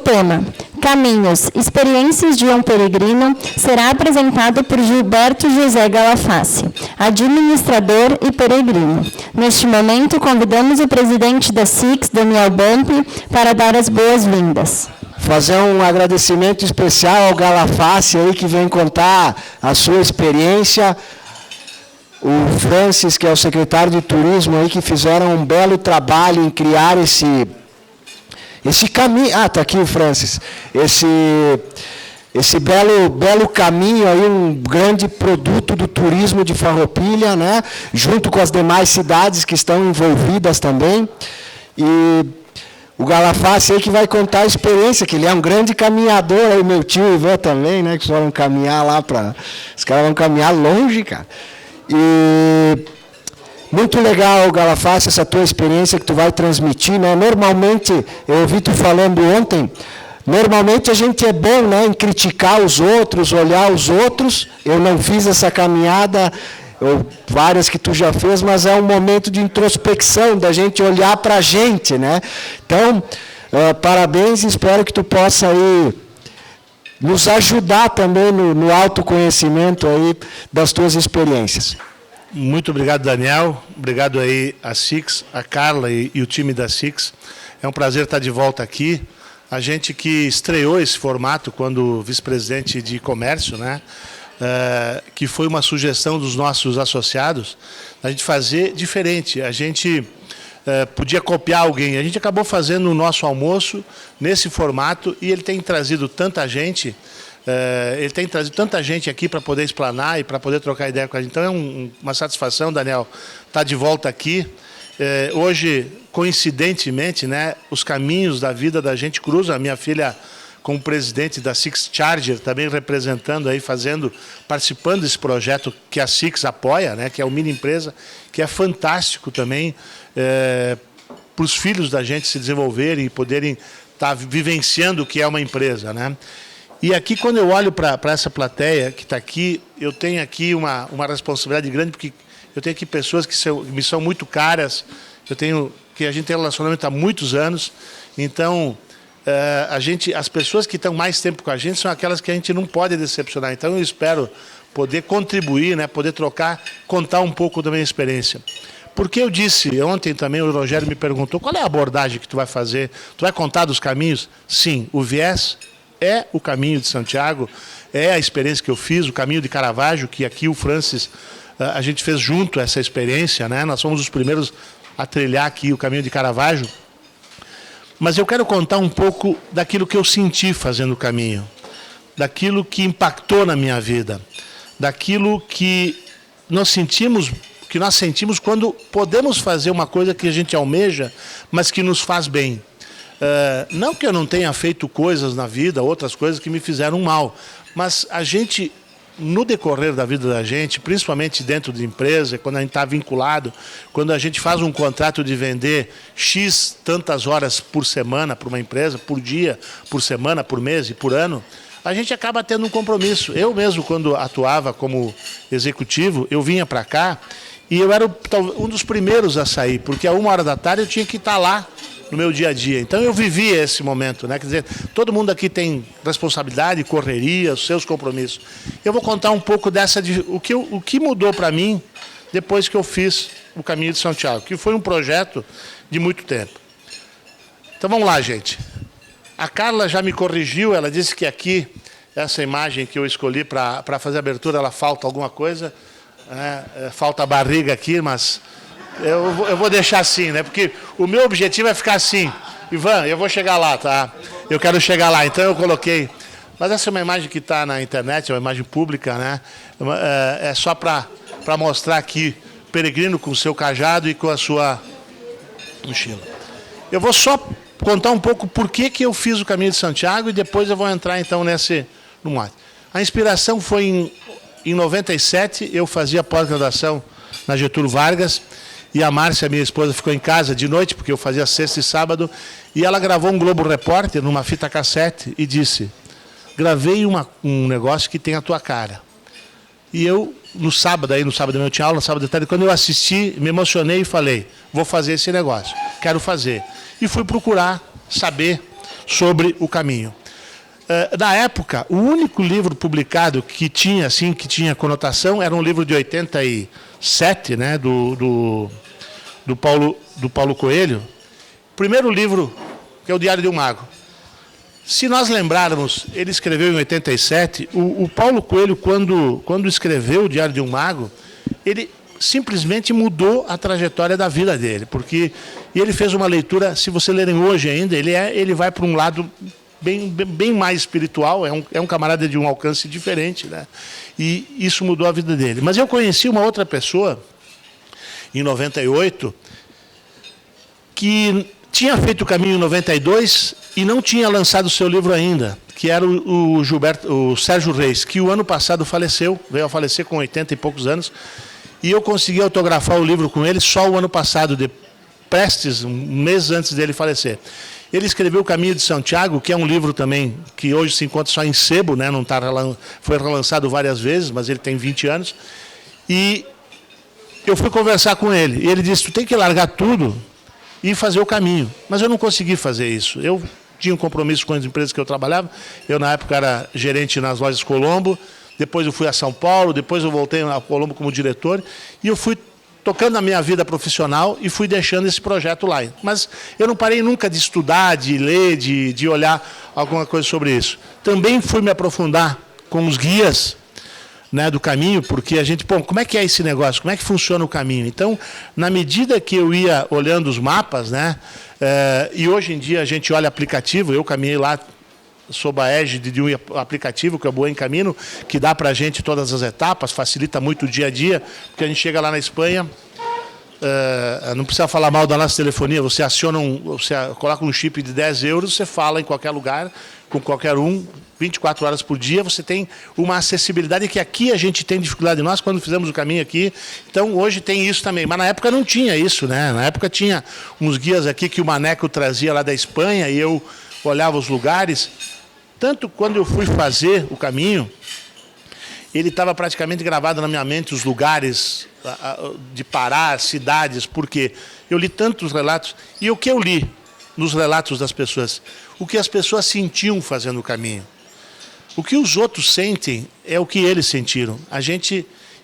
tema Caminhos, Experiências de um Peregrino, será apresentado por Gilberto José Galafassi, administrador e peregrino. Neste momento, convidamos o presidente da SIX, Daniel Bump, para dar as boas-vindas. Fazer um agradecimento especial ao Galafassi aí, que vem contar a sua experiência. O Francis, que é o secretário de Turismo, aí, que fizeram um belo trabalho em criar esse caminho. Ah, está aqui o Francis. Esse belo caminho, aí, um grande produto do turismo de Farroupilha, né? Junto com as demais cidades que estão envolvidas também. E o Galafassi aí que vai contar a experiência, que ele é um grande caminhador, aí meu tio Ivan também, né? Que foram caminhar lá para... Os caras vão caminhar longe, cara. E muito legal, Galafassi, essa tua experiência que tu vai transmitir, né? Normalmente, eu ouvi tu falando ontem, normalmente a gente é bom, né, em criticar os outros, olhar os outros. Eu não fiz essa caminhada, várias que tu já fez, mas é um momento de introspecção, da gente olhar para a gente, né? Então, parabéns, espero que tu possa aí nos ajudar também no autoconhecimento aí das tuas experiências. Muito obrigado, Daniel. Obrigado aí a SIX, a Carla e o time da SIX. É um prazer estar de volta aqui. A gente que estreou esse formato quando vice-presidente de comércio, né? Que foi uma sugestão dos nossos associados, a gente fazer diferente. A gente podia copiar alguém. A gente acabou fazendo o nosso almoço nesse formato e ele tem trazido tanta gente, aqui para poder explanar e para poder trocar ideia com a gente. Então é uma satisfação, Daniel, estar de volta aqui. Hoje, coincidentemente, né, os caminhos da vida da gente cruzam. A minha filha, como presidente da Six Charger, também representando aí, participando desse projeto que a Six apoia, né, que é o Mini Empresa, que é fantástico também para os filhos da gente se desenvolverem e poderem estar vivenciando o que é uma empresa, né? E aqui, quando eu olho para essa plateia que está aqui, eu tenho aqui uma responsabilidade grande, porque eu tenho aqui pessoas que me são muito caras, que a gente tem relacionamento há muitos anos, então as pessoas que estão mais tempo com a gente são aquelas que a gente não pode decepcionar. Então eu espero poder contribuir, né, poder trocar, contar um pouco da minha experiência. Porque eu disse, ontem também o Rogério me perguntou, qual é a abordagem que tu vai fazer? Tu vai contar dos caminhos? Sim, o viés é o caminho de Santiago, é a experiência que eu fiz, o caminho de Caravaggio, que aqui o Francis, a gente fez junto essa experiência, né? Nós fomos os primeiros a trilhar aqui o caminho de Caravaggio. Mas eu quero contar um pouco daquilo que eu senti fazendo o caminho, daquilo que impactou na minha vida, daquilo que nós sentimos quando podemos fazer uma coisa que a gente almeja, mas que nos faz bem. Não que eu não tenha feito coisas na vida, outras coisas que me fizeram mal, mas a gente, no decorrer da vida da gente, principalmente dentro de empresa, quando a gente está vinculado, quando a gente faz um contrato de vender X tantas horas por semana para uma empresa, por dia, por semana, por mês e por ano, a gente acaba tendo um compromisso. Eu mesmo, quando atuava como executivo, eu vinha para cá e eu era um dos primeiros a sair, porque a 1h da tarde eu tinha que estar lá no meu dia a dia. Então eu vivia esse momento, né? Quer dizer, todo mundo aqui tem responsabilidade, correria, os seus compromissos. Eu vou contar um pouco o que mudou para mim depois que eu fiz o Caminho de Santiago, que foi um projeto de muito tempo. Então vamos lá, gente. A Carla já me corrigiu, ela disse que aqui, essa imagem que eu escolhi para fazer a abertura, ela falta alguma coisa, né? Falta a barriga aqui, mas eu vou deixar assim, né? Porque o meu objetivo é ficar assim. Ivan, eu vou chegar lá, tá? Eu quero chegar lá, então eu coloquei. Mas essa é uma imagem que está na internet, é uma imagem pública, né? É só para mostrar aqui, peregrino com o seu cajado e com a sua mochila. Eu vou só contar um pouco por que eu fiz o Caminho de Santiago e depois eu vou entrar então no mate. A inspiração foi em 97, eu fazia pós-graduação na Getúlio Vargas e a Márcia, minha esposa, ficou em casa de noite, porque eu fazia sexta e sábado, e ela gravou um Globo Repórter numa fita cassete e disse: gravei um negócio que tem a tua cara. E eu, no sábado eu tinha aula, no sábado de tarde, quando eu assisti, me emocionei e falei: vou fazer esse negócio, quero fazer. E fui procurar saber sobre o caminho. Na época, o único livro publicado que tinha conotação era um livro de 87, né, do Paulo Coelho. Primeiro livro, que é o Diário de um Mago. Se nós lembrarmos, ele escreveu em 87, o Paulo Coelho, quando escreveu o Diário de um Mago, ele simplesmente mudou a trajetória da vida dele, porque ele fez uma leitura, se você lerem hoje ainda, ele vai para um lado bem mais espiritual, é um camarada de um alcance diferente, né? E isso mudou a vida dele. Mas eu conheci uma outra pessoa, em 98, que tinha feito o caminho em 92 e não tinha lançado o seu livro ainda, que era o Sérgio Reis, que o ano passado faleceu, veio a falecer com 80 e poucos anos, e eu consegui autografar o livro com ele só o ano passado, prestes, um mês antes dele falecer. Ele escreveu O Caminho de Santiago, que é um livro também que hoje se encontra só em sebo, né? Não foi relançado várias vezes, mas ele tem 20 anos. E eu fui conversar com ele, e ele disse, tu tem que largar tudo e fazer o caminho. Mas eu não consegui fazer isso. Eu tinha um compromisso com as empresas que eu trabalhava. Eu, na época, era gerente nas lojas Colombo. Depois eu fui a São Paulo. Depois eu voltei a Colombo como diretor. E eu fui tocando a minha vida profissional e fui deixando esse projeto lá. Mas eu não parei nunca de estudar, de ler, de olhar alguma coisa sobre isso. Também fui me aprofundar com os guias, né, do caminho, porque a gente, como é que é esse negócio? Como é que funciona o caminho? Então, na medida que eu ia olhando os mapas, né, e hoje em dia a gente olha aplicativo, eu caminhei lá sob a égide de um aplicativo, que é o Buen Camino, que dá para a gente todas as etapas, facilita muito o dia a dia, porque a gente chega lá na Espanha, não precisa falar mal da nossa telefonia, você você coloca um chip de 10 euros, você fala em qualquer lugar, com qualquer um, 24 horas por dia, você tem uma acessibilidade que aqui a gente tem dificuldade. Nós, quando fizemos o caminho aqui, então hoje tem isso também. Mas na época não tinha isso, né? Na época tinha uns guias aqui que o Maneco trazia lá da Espanha e eu olhava os lugares. Tanto quando eu fui fazer o caminho, ele estava praticamente gravado na minha mente, os lugares de parar, cidades, porque eu li tantos relatos. E o que eu li nos relatos das pessoas? O que as pessoas sentiam fazendo o caminho. O que os outros sentem é o que eles sentiram.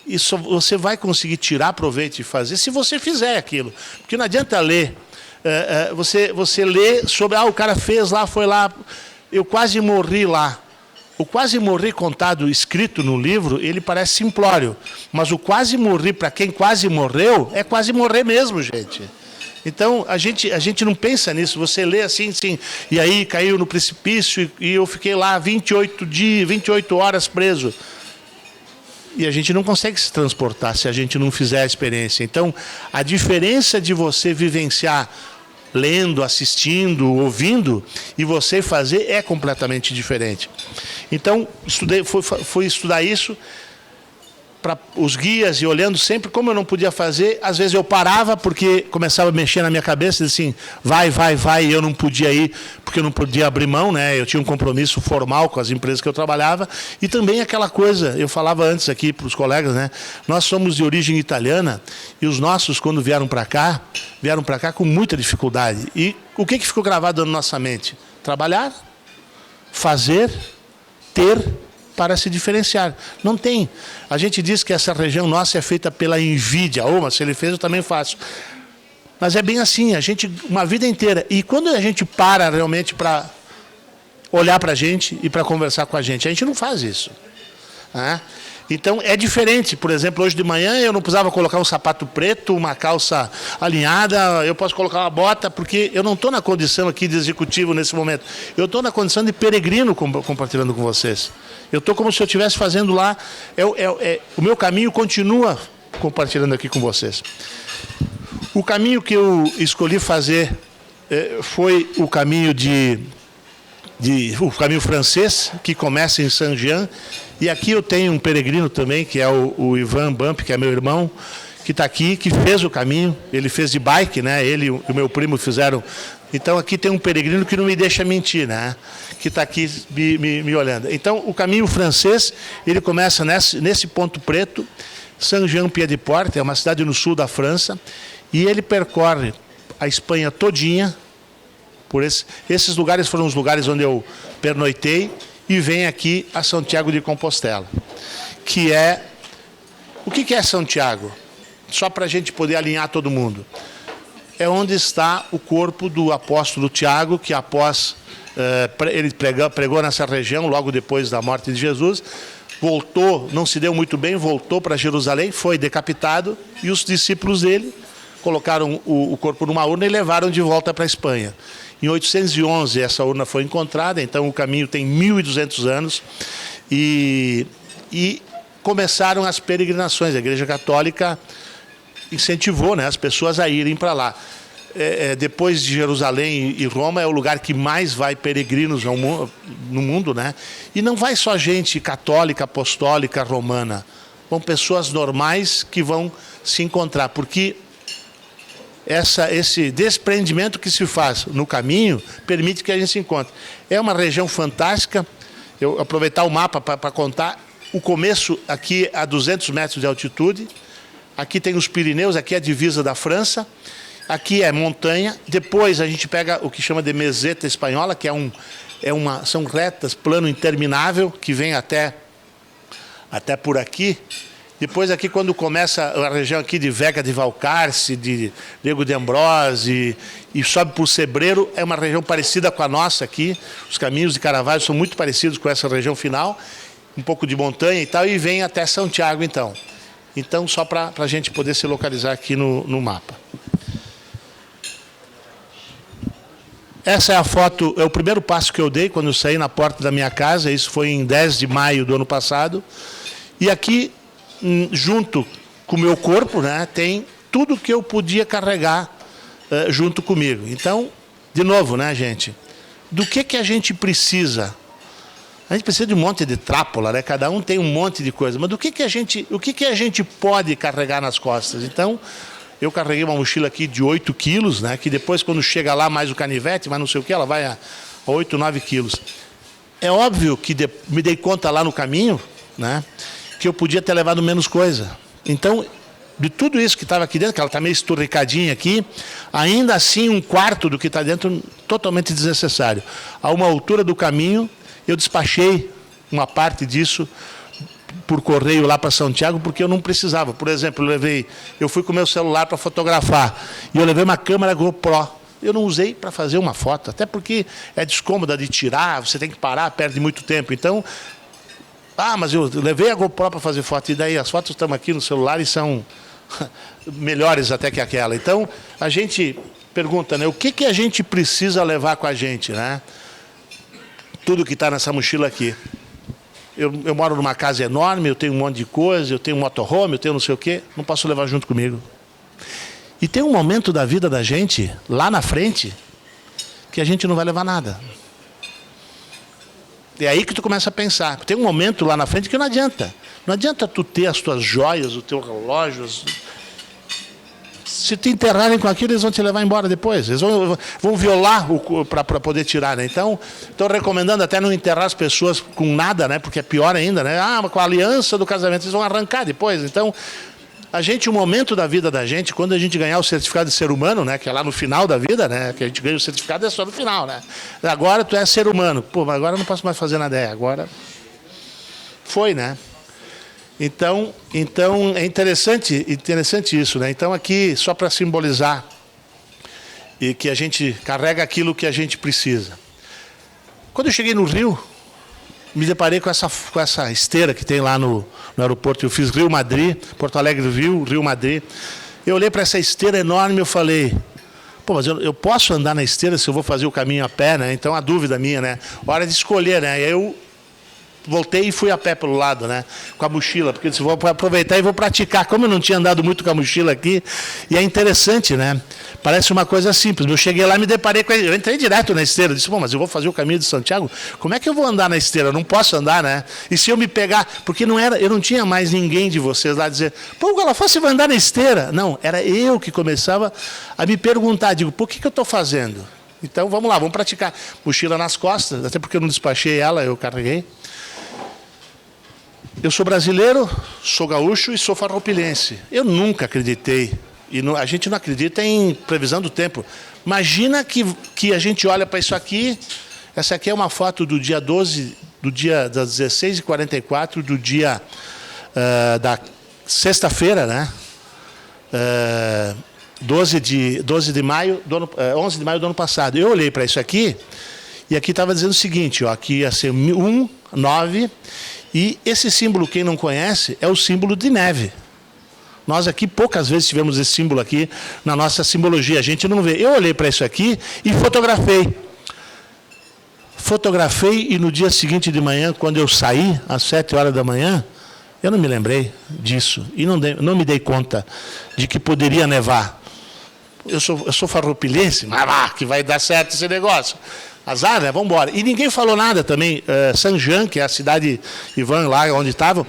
Isso você vai conseguir tirar proveito e fazer se você fizer aquilo. Porque não adianta ler. Você lê sobre, o cara fez lá, foi lá, eu quase morri lá. O quase morri contado, escrito no livro, ele parece simplório. Mas o quase morri, para quem quase morreu, é quase morrer mesmo, gente. Então, a gente não pensa nisso, você lê assim, e aí caiu no precipício e eu fiquei lá 28 horas preso. E a gente não consegue se transportar se a gente não fizer a experiência. Então, a diferença de você vivenciar lendo, assistindo, ouvindo, e você fazer é completamente diferente. Então, fui estudar isso, para os guias e olhando sempre, como eu não podia fazer, às vezes eu parava porque começava a mexer na minha cabeça, assim, vai, e eu não podia ir, porque eu não podia abrir mão, né? Eu tinha um compromisso formal com as empresas que eu trabalhava, e também aquela coisa, eu falava antes aqui para os colegas, né? Nós somos de origem italiana, e os nossos, quando vieram para cá com muita dificuldade. E o que ficou gravado na nossa mente? Trabalhar, fazer, ter, para se diferenciar. Não tem. A gente diz que essa região nossa é feita pela invídia. Mas se ele fez, eu também faço. Mas é bem assim, uma vida inteira. E quando a gente para realmente para olhar para a gente e para conversar com a gente não faz isso. Né? Então, é diferente. Por exemplo, hoje de manhã eu não precisava colocar um sapato preto, uma calça alinhada, eu posso colocar uma bota, porque eu não estou na condição aqui de executivo nesse momento. Eu estou na condição de peregrino compartilhando com vocês. Eu estou como se eu estivesse fazendo lá. O meu caminho continua compartilhando aqui com vocês. O caminho que eu escolhi fazer foi o caminho o caminho francês, que começa em Saint-Jean. E aqui eu tenho um peregrino também, que é o Ivan Bump, que é meu irmão, que está aqui, que fez o caminho. Ele fez de bike, né? Ele e o meu primo fizeram. Então aqui tem um peregrino que não me deixa mentir, né? Que está aqui me olhando. Então o caminho francês, ele começa nesse ponto preto, Saint-Jean-Pied-de-Port, é uma cidade no sul da França, e ele percorre a Espanha todinha, Esses lugares foram os lugares onde eu pernoitei e venho aqui a Santiago de Compostela, que é... O que é Santiago? Só para a gente poder alinhar todo mundo. É onde está o corpo do apóstolo Tiago, que após ele pregou nessa região, logo depois da morte de Jesus, voltou, não se deu muito bem, voltou para Jerusalém, foi decapitado, e os discípulos dele colocaram o corpo numa urna e levaram de volta para a Espanha. Em 811 essa urna foi encontrada, então o caminho tem 1.200 anos, e começaram as peregrinações. A Igreja Católica incentivou, né, as pessoas a irem para lá. Depois de Jerusalém e Roma, é o lugar que mais vai peregrinos no mundo, né? E não vai só gente católica, apostólica, romana. Vão pessoas normais que vão se encontrar, porque esse desprendimento que se faz no caminho permite que a gente se encontre. É uma região fantástica. Eu aproveitar o mapa para contar. O começo aqui a 200 metros de altitude. Aqui tem os Pirineus, aqui é a divisa da França. Aqui é montanha. Depois a gente pega o que chama de meseta espanhola, que são retas, plano interminável, que vem até por aqui. Depois aqui, quando começa a região aqui de Vega de Valcarce, de Diego de Ambrose e sobe por Sebreiro, é uma região parecida com a nossa aqui. Os caminhos de Caravaggio são muito parecidos com essa região final, um pouco de montanha e tal, e vem até Santiago, então. Então, só para a gente poder se localizar aqui no mapa. Essa é a foto, é o primeiro passo que eu dei quando eu saí na porta da minha casa. Isso foi em 10 de maio do ano passado. E aqui, junto com o meu corpo, né, tem tudo que eu podia carregar junto comigo. Então, de novo, né, gente? Do que a gente precisa? A gente precisa de um monte de trápola, né? Cada um tem um monte de coisa. Mas o que a gente pode carregar nas costas? Então, eu carreguei uma mochila aqui de 8 quilos, né? Que depois, quando chega lá, mais o canivete, mais não sei o que, ela vai a 8, 9 quilos. É óbvio que me dei conta lá no caminho, né, que eu podia ter levado menos coisa. Então, de tudo isso que estava aqui dentro, que ela está meio esturricadinha aqui, ainda assim, um quarto do que está dentro, totalmente desnecessário. A uma altura do caminho, eu despachei uma parte disso por correio lá para Santiago, porque eu não precisava. Por exemplo, eu fui com o meu celular para fotografar, e eu levei uma câmera GoPro. Eu não usei para fazer uma foto, até porque é descômoda de tirar, você tem que parar, perde muito tempo. Então, mas eu levei a GoPro para fazer foto, e daí as fotos estão aqui no celular e são melhores até que aquela. Então, a gente pergunta, né, o que a gente precisa levar com a gente, né? Tudo que está nessa mochila aqui. Eu moro numa casa enorme, eu tenho um monte de coisa, eu tenho um motorhome, eu tenho não sei o quê, não posso levar junto comigo. E tem um momento da vida da gente, lá na frente, que a gente não vai levar nada. É aí que tu começa a pensar. Tem um momento lá na frente que não adianta. Não adianta tu ter as tuas joias, o teu relógio. Se te enterrarem com aquilo, eles vão te levar embora depois. Eles vão violar para poder tirar, né? Então, estou recomendando até não enterrar as pessoas com nada, né? Porque é pior ainda, né? Mas com a aliança do casamento, eles vão arrancar depois. Então, o momento da vida da gente, quando a gente ganhar o certificado de ser humano, né? Que é lá no final da vida, né? Que a gente ganha o certificado é só no final, né? Agora tu é ser humano. Pô, mas agora eu não posso mais fazer nada. Agora foi, né? Então é interessante isso, né? Então aqui, só para simbolizar e que a gente carrega aquilo que a gente precisa. Quando eu cheguei no Rio, me deparei com essa esteira que tem lá no aeroporto. Eu fiz Rio-Madrid, Porto Alegre, Rio-Madrid. Eu olhei para essa esteira enorme e eu falei, pô, mas eu posso andar na esteira se eu vou fazer o caminho a pé, né? Então a dúvida minha, né? Hora de escolher, né? Eu voltei e fui a pé pelo lado, né? Com a mochila, porque eu disse, vou aproveitar e vou praticar. Como eu não tinha andado muito com a mochila aqui, e é interessante, né? Parece uma coisa simples. Eu cheguei lá e me deparei com ele. Eu entrei direto na esteira. Eu disse, bom, mas eu vou fazer o caminho de Santiago. Como é que eu vou andar na esteira? Eu não posso andar, né? E se eu me pegar... Porque eu não tinha mais ninguém de vocês lá dizer, pô, Galafá, você vai andar na esteira? Não, era eu que começava a me perguntar. Digo, por que eu estou fazendo? Então, vamos lá, vamos praticar. Mochila nas costas, até porque eu não despachei ela, eu carreguei. Eu sou brasileiro, sou gaúcho e sou farroupilhense. Eu nunca acreditei E a gente não acredita em previsão do tempo. Imagina que a gente olha para isso aqui. Essa aqui é uma foto do dia 12, do dia das 16h44, do dia da sexta-feira, né? 11 de maio do ano passado. Eu olhei para isso aqui e aqui estava dizendo o seguinte, ó, aqui ia ser 9, e esse símbolo, quem não conhece, é o símbolo de neve. Nós aqui poucas vezes tivemos esse símbolo aqui na nossa simbologia, a gente não vê. Eu olhei para isso aqui e fotografei. Fotografei e no dia seguinte de manhã, quando eu saí, às 7 horas da manhã, eu não me lembrei disso e não me dei conta de que poderia nevar. Eu sou farroupilhense, mas que vai dar certo esse negócio. Azar, né? Vamos embora. E ninguém falou nada também. Saint-Jean, que é a cidade Ivan, lá onde estava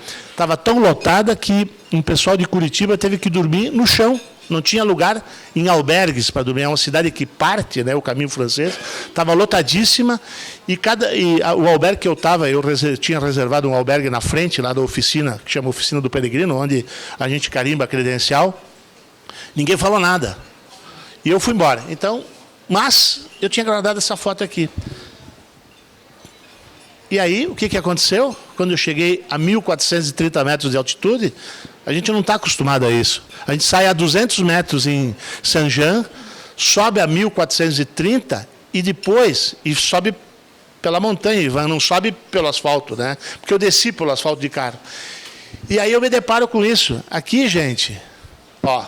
tão lotada que um pessoal de Curitiba teve que dormir no chão. Não tinha lugar em albergues para dormir. É uma cidade que parte, né, o caminho francês. Estava lotadíssima. E o albergue que eu estava, eu tinha reservado um albergue na frente, lá da oficina, que chama Oficina do Peregrino, onde a gente carimba a credencial. Ninguém falou nada. E eu fui embora. Então, mas eu tinha guardado essa foto aqui. E aí, o que aconteceu? Quando eu cheguei a 1.430 metros de altitude, a gente não está acostumado a isso. A gente sai a 200 metros em Saint-Jean, sobe a 1.430 e depois sobe pela montanha, não sobe pelo asfalto, né? Porque eu desci pelo asfalto de carro. E aí eu me deparo com isso. Aqui, gente, ó,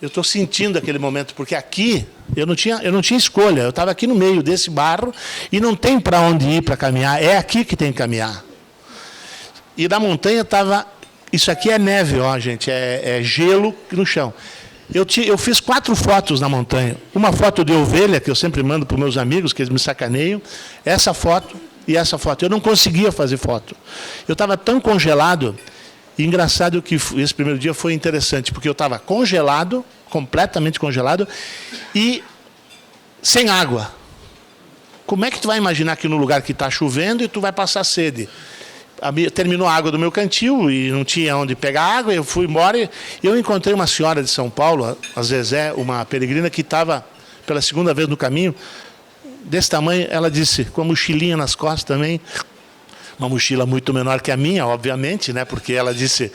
eu estou sentindo aquele momento, porque aqui eu não tinha escolha. Eu estava aqui no meio desse barro e não tem para onde ir para caminhar. É aqui que tem que caminhar. E na montanha estava... Isso aqui é neve, ó, gente. É gelo no chão. Eu fiz 4 fotos na montanha. Uma foto de ovelha, que eu sempre mando para os meus amigos, que eles me sacaneiam. Essa foto e essa foto. Eu não conseguia fazer foto. Eu estava tão congelado. E engraçado que esse primeiro dia foi interessante, porque eu estava congelado, completamente congelado, e sem água. Como é que tu vai imaginar que no lugar que está chovendo e tu vai passar sede? Terminou a água do meu cantil e não tinha onde pegar água, eu fui embora e eu encontrei uma senhora de São Paulo, a Zezé, uma peregrina que estava pela segunda vez no caminho, desse tamanho. Ela disse, com a mochilinha nas costas também, uma mochila muito menor que a minha, obviamente, né? Porque ela disse,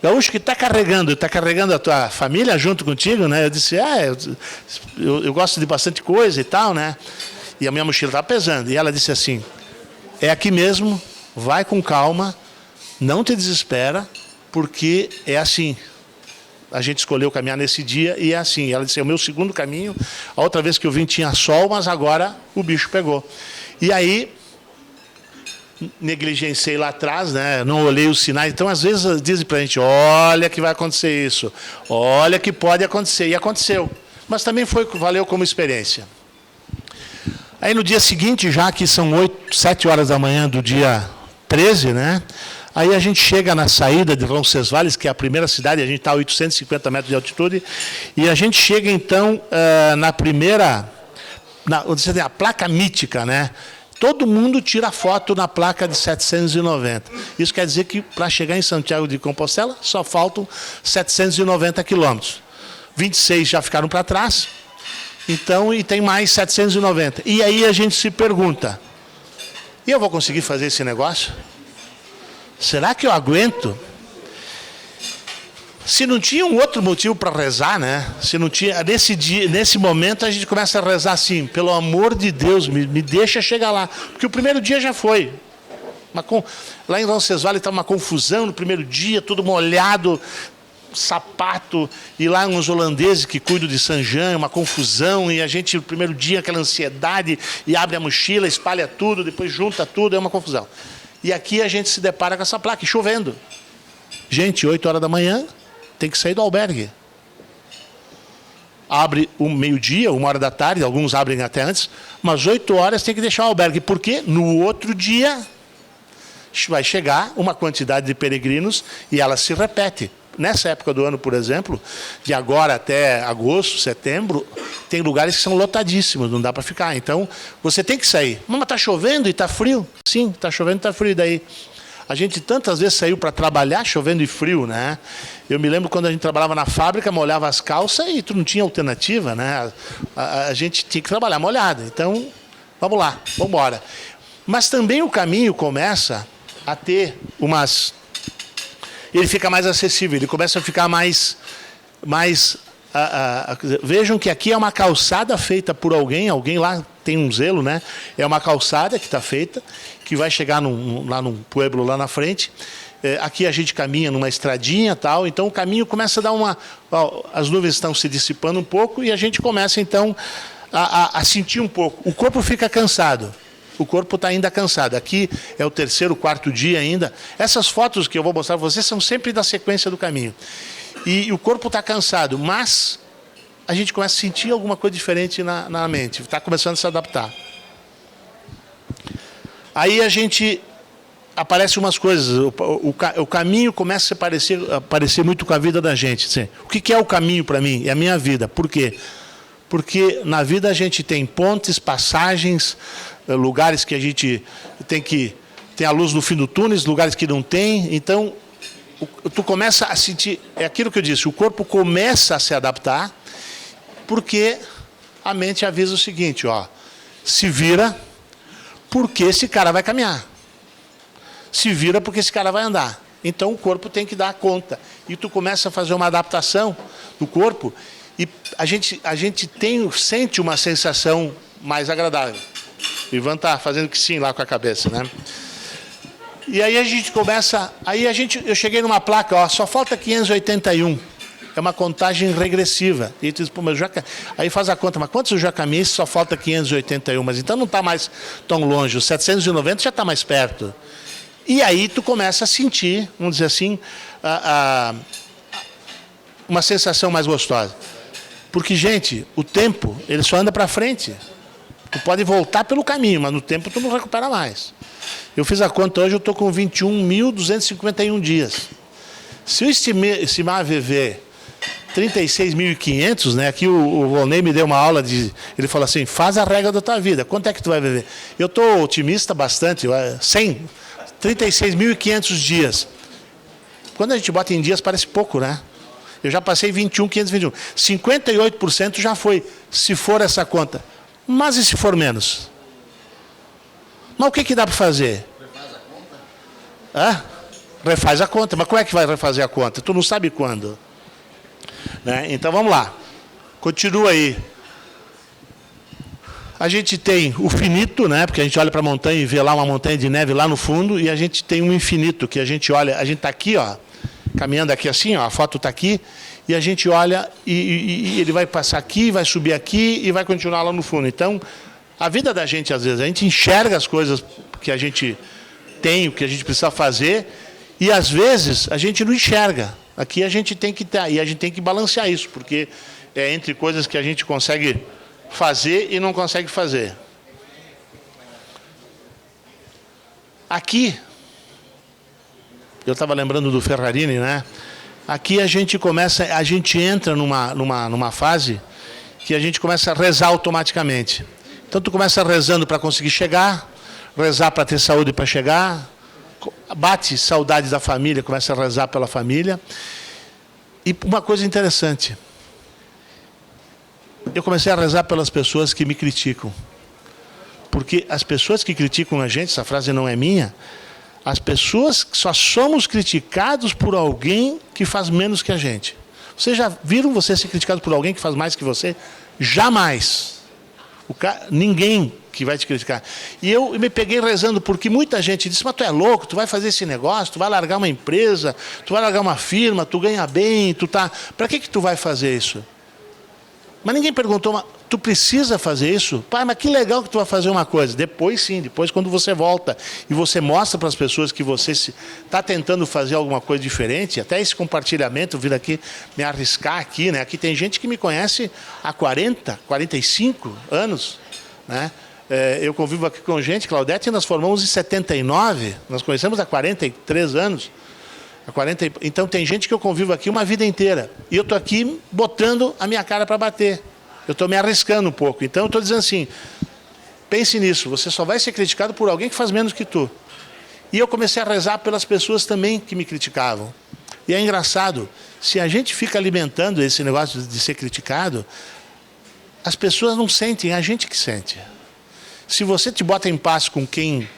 gaúcho, que está carregando a tua família junto contigo, né? Eu disse, eu gosto de bastante coisa e tal, né? E a minha mochila estava pesando. E ela disse assim, é aqui mesmo, vai com calma, não te desespera, porque é assim. A gente escolheu caminhar nesse dia e é assim. Ela disse, é o meu segundo caminho, a outra vez que eu vim tinha sol, mas agora o bicho pegou. E aí... negligenciei lá atrás, né? Não olhei os sinais. Então, às vezes, dizem para a gente, olha que vai acontecer isso, olha que pode acontecer. E aconteceu. Mas também valeu como experiência. Aí, no dia seguinte, já que são 7 horas da manhã do dia 13, né? Aí a gente chega na saída de Roncesvalles, que é a primeira cidade, a gente está a 850 metros de altitude, e a gente chega, então, na primeira... onde tem a placa mítica, né? Todo mundo tira foto na placa de 790. Isso quer dizer que para chegar em Santiago de Compostela só faltam 790 quilômetros. 26 já ficaram para trás, então, e tem mais 790. E aí a gente se pergunta, e eu vou conseguir fazer esse negócio? Será que eu aguento? Se não tinha um outro motivo para rezar, né? Se não tinha, nesse momento a gente começa a rezar assim, pelo amor de Deus, me deixa chegar lá. Porque o primeiro dia já foi. Lá em Roncesvalles estava uma confusão no primeiro dia, tudo molhado, sapato, e lá uns holandeses que cuidam de Saint-Jean, uma confusão, e a gente, no primeiro dia, aquela ansiedade, e abre a mochila, espalha tudo, depois junta tudo, é uma confusão. E aqui a gente se depara com essa placa, chovendo. Gente, 8 horas da manhã, tem que sair do albergue. Abre o meio-dia, 1 hora da tarde, alguns abrem até antes, mas 8 horas tem que deixar o albergue, porque no outro dia vai chegar uma quantidade de peregrinos e ela se repete. Nessa época do ano, por exemplo, de agora até agosto, setembro, tem lugares que são lotadíssimos, não dá para ficar. Então, você tem que sair. Mas está chovendo e está frio? Sim, está chovendo e está frio. Daí, A gente tantas vezes saiu para trabalhar chovendo e frio, né? Eu me lembro quando a gente trabalhava na fábrica, molhava as calças e tu não tinha alternativa, né? A gente tinha que trabalhar molhado. Então, vamos lá, vamos embora. Mas também o caminho começa a ter umas... Ele fica mais acessível, ele começa a ficar mais vejam que aqui é uma calçada feita por alguém lá tem um zelo, né? É uma calçada que está feita, que vai chegar lá num pueblo lá na frente. Aqui a gente caminha numa estradinha tal, então o caminho começa a dar uma... As nuvens estão se dissipando um pouco e a gente começa então a sentir um pouco. O corpo fica cansado. O corpo está ainda cansado. Aqui é o 3º, 4º dia ainda. Essas fotos que eu vou mostrar para vocês são sempre da sequência do caminho. E o corpo está cansado, mas a gente começa a sentir alguma coisa diferente na mente. Está começando a se adaptar. Aí a gente... Aparecem umas coisas. O caminho começa a parecer muito com a vida da gente. Assim, o que é o caminho para mim? É a minha vida. Por quê? Porque na vida a gente tem pontes, passagens, lugares que a gente tem a luz no fim do túnel, lugares que não tem. Então, tu começa a sentir... É aquilo que eu disse, o corpo começa a se adaptar, porque a mente avisa o seguinte, ó, se vira, porque esse cara vai caminhar. Se vira, porque esse cara vai andar. Então, o corpo tem que dar conta. E tu começa a fazer uma adaptação do corpo, e a gente sente uma sensação mais agradável. O Ivan está fazendo que sim lá com a cabeça, né? E aí a gente começa... eu cheguei numa placa, ó, só falta 581. É uma contagem regressiva. E tu diz, pô, mas aí faz a conta, mas quantos eu já caminhei, só falta 581? Mas então não está mais tão longe, os 790 já está mais perto. E aí tu começa a sentir, vamos dizer assim, uma sensação mais gostosa. Porque, gente, o tempo, ele só anda para frente. Tu pode voltar pelo caminho, mas no tempo tu não recupera mais. Eu fiz a conta hoje, eu estou com 21.251 dias. Se eu estimar viver 36.500, né? Aqui o Volney me deu uma aula ele falou assim, faz a regra da tua vida, quanto é que tu vai viver? Eu estou otimista bastante, 36.500 dias. Quando a gente bota em dias parece pouco, né? Eu já passei 21.521. 58% já foi, se for essa conta. Mas e se for menos? Mas o que dá para fazer? Refaz a conta? Refaz a conta. Mas como é que vai refazer a conta? Tu não sabe quando. Né? Então vamos lá. Continua aí. A gente tem o finito, né? Porque a gente olha para a montanha e vê lá uma montanha de neve lá no fundo, e a gente tem um infinito, que a gente olha, a gente está aqui, ó, caminhando aqui assim, ó, a foto está aqui, e a gente olha e ele vai passar aqui, vai subir aqui e vai continuar lá no fundo. Então, a vida da gente, às vezes, a gente enxerga as coisas que a gente tem, o que a gente precisa fazer, e às vezes a gente não enxerga. Aqui a gente tem que ter, e a gente tem que balancear isso, porque é entre coisas que a gente consegue fazer e não consegue fazer. Aqui, eu estava lembrando do Ferrarini, né? Aqui a gente entra numa fase que a gente começa a rezar automaticamente. Então tu começa rezando para conseguir chegar, rezar para ter saúde para chegar, bate saudade da família, começa a rezar pela família. E uma coisa interessante, eu comecei a rezar pelas pessoas que me criticam. Porque as pessoas que criticam a gente, essa frase não é minha, as pessoas só somos criticados por alguém que faz menos que a gente. Vocês já viram você ser criticado por alguém que faz mais que você? Jamais. Ninguém que vai te criticar. E eu me peguei rezando, porque muita gente disse, mas tu é louco, tu vai fazer esse negócio, tu vai largar uma empresa, tu vai largar uma firma, tu ganha bem, tu tá... Para que tu vai fazer isso? Mas ninguém perguntou, mas tu precisa fazer isso? Pai, mas que legal que tu vai fazer uma coisa. Depois sim, depois quando você volta e você mostra para as pessoas que você está tentando fazer alguma coisa diferente, até esse compartilhamento, vir aqui me arriscar aqui, né? Aqui tem gente que me conhece há 40, 45 anos, né? Eu convivo aqui com gente, Claudete, nós formamos em 79, nós conhecemos há 43 anos. Então tem gente que eu convivo aqui uma vida inteira. E eu estou aqui botando a minha cara para bater. Eu estou me arriscando um pouco. Então eu estou dizendo assim, pense nisso, você só vai ser criticado por alguém que faz menos que tu. E eu comecei a rezar pelas pessoas também que me criticavam. E é engraçado, se a gente fica alimentando esse negócio de ser criticado, as pessoas não sentem, é a gente que sente. Se você te bota em paz com quem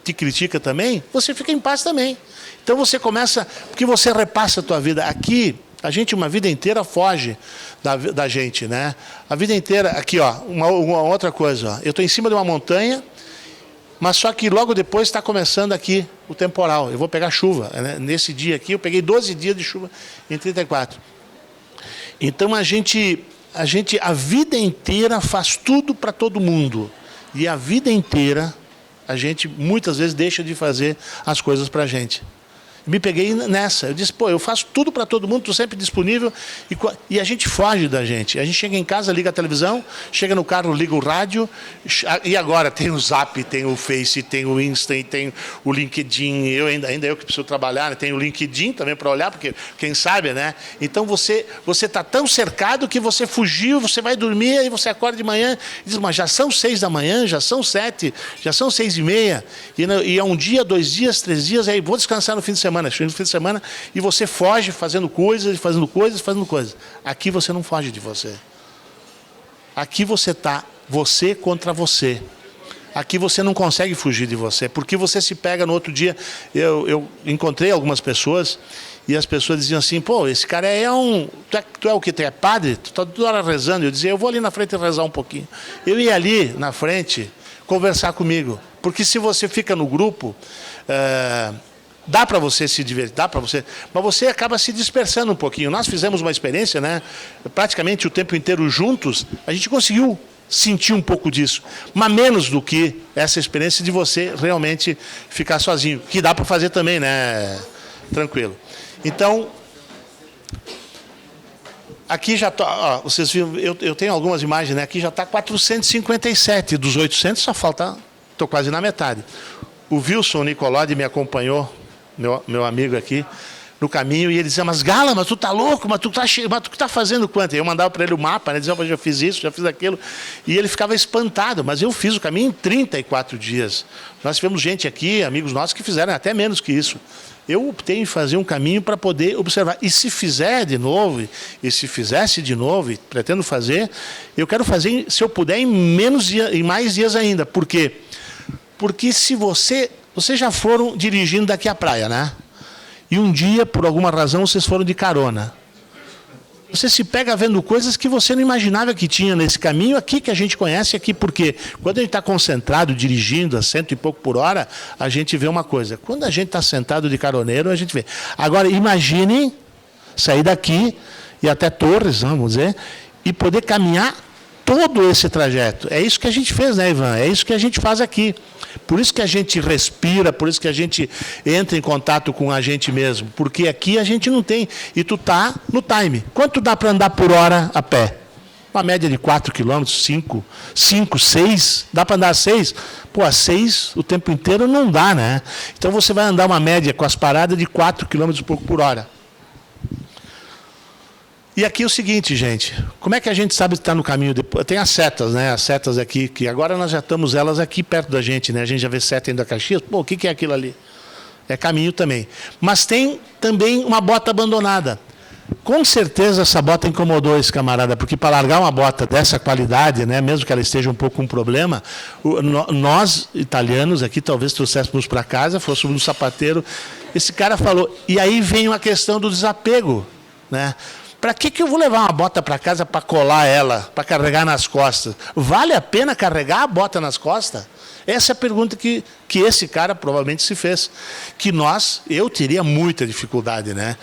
te critica também, você fica em paz também. Então você começa, porque você repassa a tua vida. Aqui, a gente uma vida inteira foge da gente, né? A vida inteira, aqui ó, uma outra coisa, ó. Eu estou em cima de uma montanha, mas só que logo depois está começando aqui o temporal. Eu vou pegar chuva, né? Nesse dia aqui eu peguei 12 dias de chuva em 34. Então a vida inteira faz tudo para todo mundo. E a vida inteira a gente muitas vezes deixa de fazer as coisas para a gente. Me peguei nessa. Eu disse, pô, eu faço tudo para todo mundo, estou sempre disponível. E a gente foge da gente. A gente chega em casa, liga a televisão, chega no carro, liga o rádio. E agora tem o Zap, tem o Face, tem o Insta, tem o LinkedIn. Ainda eu que preciso trabalhar, né? Tem o LinkedIn também para olhar, porque quem sabe, né? Então você está tão cercado que você fugiu, você vai dormir, aí você acorda de manhã e diz, mas já são 6 da manhã, já são 7, já são 6:30. E é um dia, 2 dias, 3 dias, aí vou descansar no fim de semana. Chega no fim de semana e você foge fazendo coisas. Aqui você não foge de você. Aqui você está você contra você. Aqui você não consegue fugir de você, porque você se pega no outro dia. Eu encontrei algumas pessoas e as pessoas diziam assim, pô, esse cara tu é o que? Tu é padre? Tu está toda hora rezando? Eu dizia, eu vou ali na frente rezar um pouquinho. Eu ia ali na frente conversar comigo, porque se você fica no grupo... dá para você se divertir, mas você acaba se dispersando um pouquinho. Nós fizemos uma experiência, né? Praticamente o tempo inteiro juntos, a gente conseguiu sentir um pouco disso, mas menos do que essa experiência de você realmente ficar sozinho, que dá para fazer também, né? Tranquilo. Então, aqui já está, vocês viram, eu tenho algumas imagens, né? Aqui já está 457, dos 800 só falta, estou quase na metade. O Wilson Nicolodi me acompanhou, meu amigo aqui, no caminho, e ele dizia, mas Gala, mas tu tá louco, mas tu tá fazendo quanto? E eu mandava para ele o mapa, né, dizia, eu já fiz isso, já fiz aquilo, e ele ficava espantado, mas eu fiz o caminho em 34 dias. Nós tivemos gente aqui, amigos nossos, que fizeram até menos que isso. Eu optei em fazer um caminho para poder observar. E se fizer de novo, e se fizesse de novo, e pretendo fazer, eu quero fazer, se eu puder, em mais dias ainda. Por quê? Porque se vocês já foram dirigindo daqui à praia, né? E um dia, por alguma razão, vocês foram de carona. Você se pega vendo coisas que você não imaginava que tinha nesse caminho aqui, que a gente conhece aqui, porque quando a gente está concentrado, dirigindo a 100 e pouco por hora, a gente vê uma coisa. Quando a gente está sentado de caroneiro, a gente vê. Agora, imagine sair daqui e até Torres, vamos dizer, e poder caminhar todo esse trajeto. É isso que a gente fez, né, Ivan? É isso que a gente faz aqui. Por isso que a gente respira, por isso que a gente entra em contato com a gente mesmo. Porque aqui a gente não tem. E tu tá no time. Quanto dá para andar por hora a pé? Uma média de 4 km, 5, 6. Dá para andar 6? Pô, a 6 o tempo inteiro não dá, né? Então você vai andar uma média com as paradas de 4 km por hora. E aqui é o seguinte, gente, como é que a gente sabe que está no caminho? Tem as setas, né? As setas aqui, que agora nós já estamos elas aqui perto da gente, né? A gente já vê seta indo a Caxias. Pô, o que é aquilo ali? É caminho também. Mas tem também uma bota abandonada. Com certeza essa bota incomodou esse camarada, porque para largar uma bota dessa qualidade, né, mesmo que ela esteja um pouco com problema, nós, italianos, aqui talvez trouxéssemos para casa, fôssemos no sapateiro. Esse cara falou, e aí vem a questão do desapego, né? Para que eu vou levar uma bota para casa para colar ela, para carregar nas costas? Vale a pena carregar a bota nas costas? Essa é a pergunta que esse cara provavelmente se fez. Que eu teria muita dificuldade, né?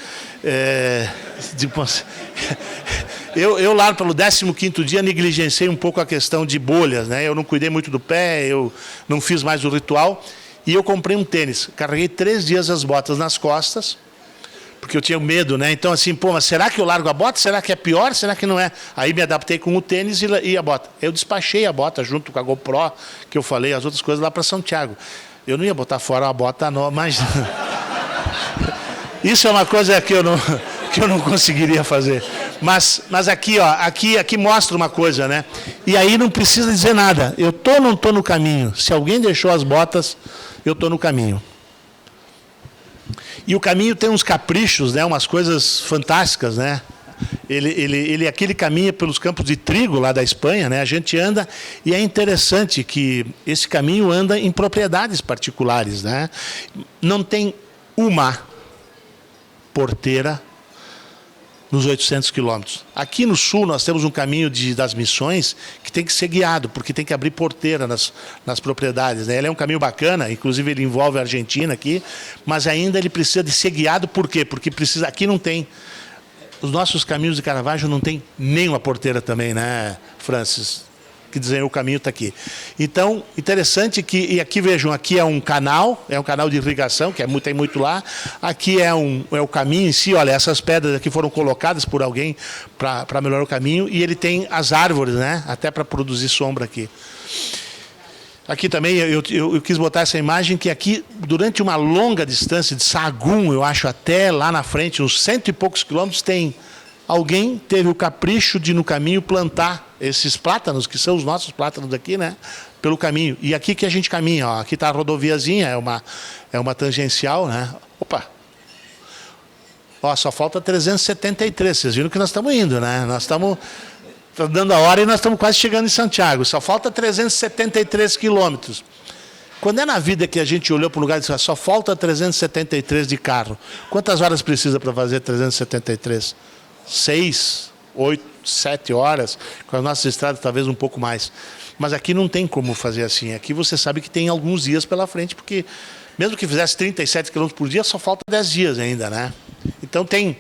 Eu lá pelo 15º dia negligenciei um pouco a questão de bolhas, né? Eu não cuidei muito do pé, eu não fiz mais o ritual. E eu comprei um tênis. Carreguei 3 dias as botas nas costas, porque eu tinha medo, né? Então, assim, pô, mas será que eu largo a bota? Será que é pior? Será que não é? Aí me adaptei com o tênis e a bota. Eu despachei a bota junto com a GoPro, que eu falei, as outras coisas lá para Santiago. Eu não ia botar fora a bota, não, mas... Isso é uma coisa que eu não conseguiria fazer. Mas aqui, ó, aqui mostra uma coisa, né? E aí não precisa dizer nada. Eu tô ou não tô no caminho? Se alguém deixou as botas, eu tô no caminho. E o caminho tem uns caprichos, né? Umas coisas fantásticas, né? Ele aqui ele caminha pelos campos de trigo lá da Espanha, né? A gente anda e é interessante que esse caminho anda em propriedades particulares, né? Não tem uma porteira nos 800 quilômetros. Aqui no sul nós temos um caminho das missões que tem que ser guiado, porque tem que abrir porteira nas propriedades, né? Ele é um caminho bacana, inclusive ele envolve a Argentina aqui, mas ainda ele precisa de ser guiado, por quê? Porque precisa, aqui não tem, os nossos caminhos de Caravaggio não tem nenhuma porteira também, né, Francis? Que desenhou o caminho está aqui. Então, interessante que, e aqui vejam, aqui é um canal de irrigação, que tem muito lá. Aqui é o caminho em si, olha, essas pedras aqui foram colocadas por alguém para melhorar o caminho, e ele tem as árvores, né, até para produzir sombra aqui. Aqui também eu quis botar essa imagem que aqui, durante uma longa distância de Sahagún, eu acho até lá na frente, uns 100 e poucos quilômetros, alguém teve o capricho de no caminho plantar esses plátanos, que são os nossos plátanos aqui, né? Pelo caminho. E aqui que a gente caminha, ó, aqui está a rodoviazinha, é uma tangencial, né? Opa! Ó, só falta 373, vocês viram que nós estamos indo, né? Nós estamos dando a hora e nós estamos quase chegando em Santiago. Só falta 373 quilômetros. Quando é na vida que a gente olhou para o lugar e disse, só falta 373 de carro. Quantas horas precisa para fazer 373? 6, 8, 7 horas, com as nossas estradas talvez um pouco mais. Mas aqui não tem como fazer assim. Aqui você sabe que tem alguns dias pela frente, porque mesmo que fizesse 37 km por dia, só falta 10 dias ainda, né? Então tem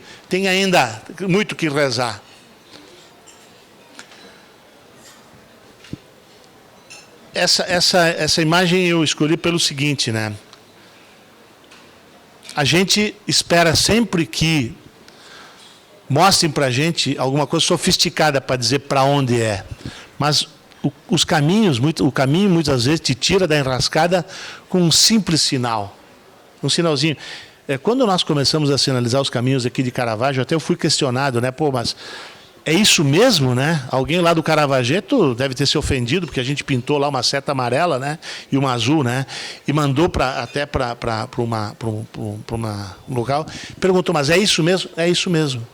ainda muito que rezar. Essa imagem eu escolhi pelo seguinte, né? A gente espera sempre que mostrem para a gente alguma coisa sofisticada para dizer para onde é. Mas o caminho muitas vezes te tira da enrascada com um simples sinal. Um sinalzinho. Quando nós começamos a sinalizar os caminhos aqui de Caravaggio, até eu fui questionado, né? Pô, mas é isso mesmo, né? Alguém lá do Caravaggio deve ter se ofendido, porque a gente pintou lá uma seta amarela, né? E uma azul, né? E mandou até para um local. Perguntou, mas é isso mesmo? É isso mesmo.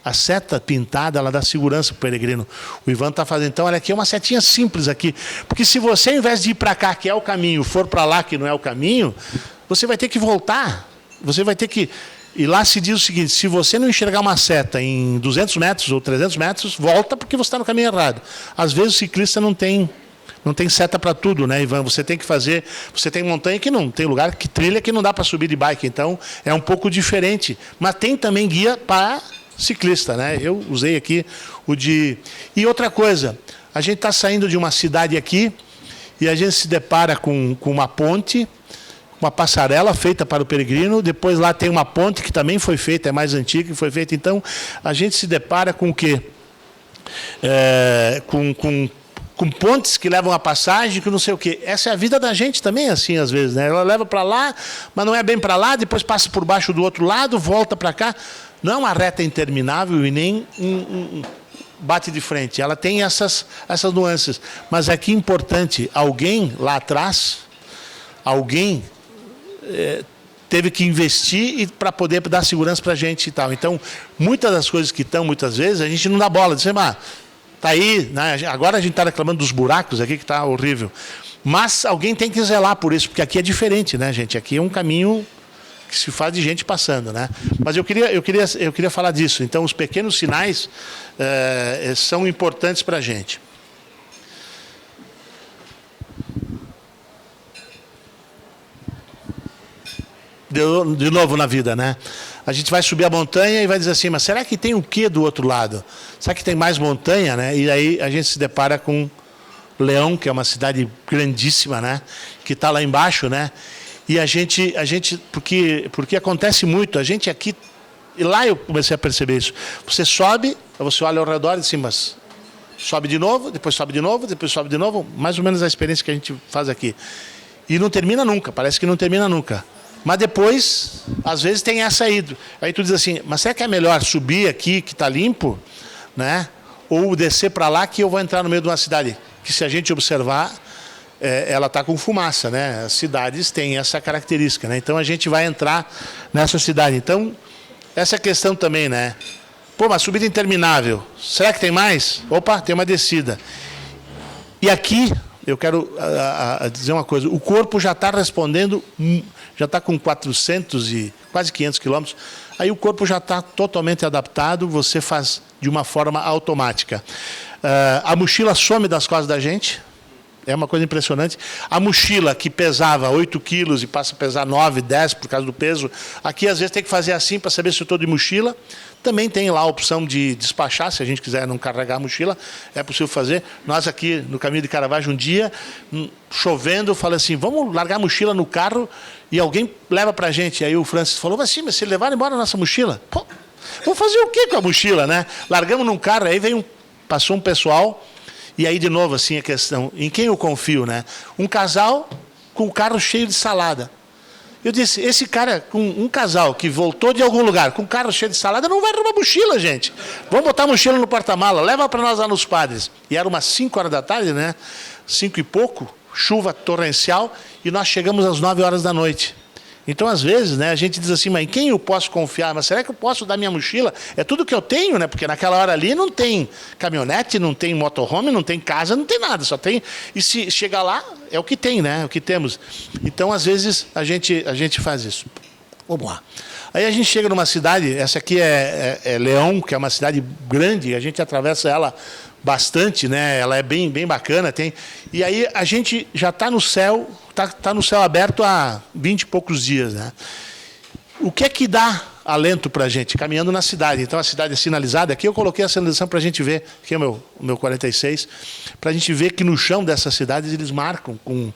A seta pintada, ela dá segurança para o peregrino. O Ivan está fazendo. Então, olha aqui, é uma setinha simples aqui. Porque se você, ao invés de ir para cá, que é o caminho, for para lá, que não é o caminho, você vai ter que voltar. Você vai ter que... E lá se diz o seguinte, se você não enxergar uma seta em 200 metros ou 300 metros, volta porque você está no caminho errado. Às vezes o ciclista não tem seta para tudo, né, Ivan? Você tem que fazer... Você tem montanha que não... Tem lugar que trilha que não dá para subir de bike. Então, é um pouco diferente. Mas tem também guia para... ciclista, né? Eu usei aqui o de... E outra coisa, a gente está saindo de uma cidade aqui e a gente se depara com uma ponte, uma passarela feita para o peregrino, depois lá tem uma ponte que também foi feita, é mais antiga, que foi feita. Então, a gente se depara com o quê? Com pontes que levam a passagem, que não sei o quê. Essa é a vida da gente também, assim, às vezes, né? Ela leva para lá, mas não é bem para lá, depois passa por baixo do outro lado, volta para cá. Não é uma reta interminável e nem bate de frente. Ela tem essas nuances. Mas aqui é importante, alguém lá atrás, teve que investir para poder dar segurança para a gente e tal. Então, muitas das coisas que estão, muitas vezes, a gente não dá bola. Diz, está aí, né? Agora a gente está reclamando dos buracos aqui, que está horrível. Mas alguém tem que zelar por isso, porque aqui é diferente, né, gente? Aqui é um caminho... que se faz de gente passando, né? Mas eu queria falar disso. Então, os pequenos sinais são importantes para a gente. De novo na vida, né? A gente vai subir a montanha e vai dizer assim, mas será que tem o quê do outro lado? Será que tem mais montanha, né? E aí a gente se depara com Leão, que é uma cidade grandíssima, né? Que está lá embaixo, né? E a gente porque acontece muito, a gente aqui, e lá eu comecei a perceber isso. Você sobe, você olha ao redor e diz assim, mas sobe de novo, depois sobe de novo, depois sobe de novo, mais ou menos a experiência que a gente faz aqui. E não termina nunca, parece que não termina nunca. Mas depois, às vezes tem essa aí. Aí tu diz assim, mas será que é melhor subir aqui, que está limpo, né? Ou descer para lá, que eu vou entrar no meio de uma cidade, que se a gente observar, ela está com fumaça, né? As cidades têm essa característica, né? Então a gente vai entrar nessa cidade. Então, essa questão também, né? Pô, uma subida interminável. Será que tem mais? Opa, tem uma descida. E aqui, eu quero dizer uma coisa. O corpo já está respondendo, já está com 400 e quase 500 quilômetros. Aí o corpo já está totalmente adaptado, você faz de uma forma automática. A mochila some das costas da gente. É uma coisa impressionante. A mochila que pesava 8 quilos e passa a pesar 9, 10 por causa do peso, aqui às vezes tem que fazer assim para saber se eu estou de mochila. Também tem lá a opção de despachar, se a gente quiser não carregar a mochila, é possível fazer. Nós aqui no caminho de Caravaggio um dia, chovendo, falei assim, vamos largar a mochila no carro e alguém leva para a gente. Aí o Francis falou, mas sim, mas se levaram embora a nossa mochila? Pô, vamos fazer o quê com a mochila, né? Largamos num carro, aí passou um pessoal. E aí, de novo, assim, a questão, em quem eu confio, né? Um casal com o carro cheio de salada. Eu disse, esse cara, com um casal que voltou de algum lugar com o carro cheio de salada, não vai roubar mochila, gente. Vamos botar a mochila no porta-mala, leva para nós lá nos Padres. E era umas 5 horas da tarde, né? 5 e pouco, chuva torrencial, e nós chegamos às 9 horas da noite. Então, às vezes, né, a gente diz assim, mas em quem eu posso confiar? Mas será que eu posso dar minha mochila? É tudo que eu tenho, né? Porque naquela hora ali não tem caminhonete, não tem motorhome, não tem casa, não tem nada, só tem... E se chegar lá, é o que tem, né? É o que temos. Então, às vezes, a gente faz isso. Vamos lá. Aí a gente chega numa cidade, essa aqui é Leão, que é uma cidade grande, a gente atravessa ela bastante, né? Ela é bem bacana. E aí a gente já está no céu... Está no céu aberto há 20 e poucos dias, né? O que é que dá alento para a gente? Caminhando na cidade. Então, a cidade é sinalizada. Aqui eu coloquei a sinalização para a gente ver. Aqui é o meu 46. Para a gente ver que no chão dessas cidades eles marcam com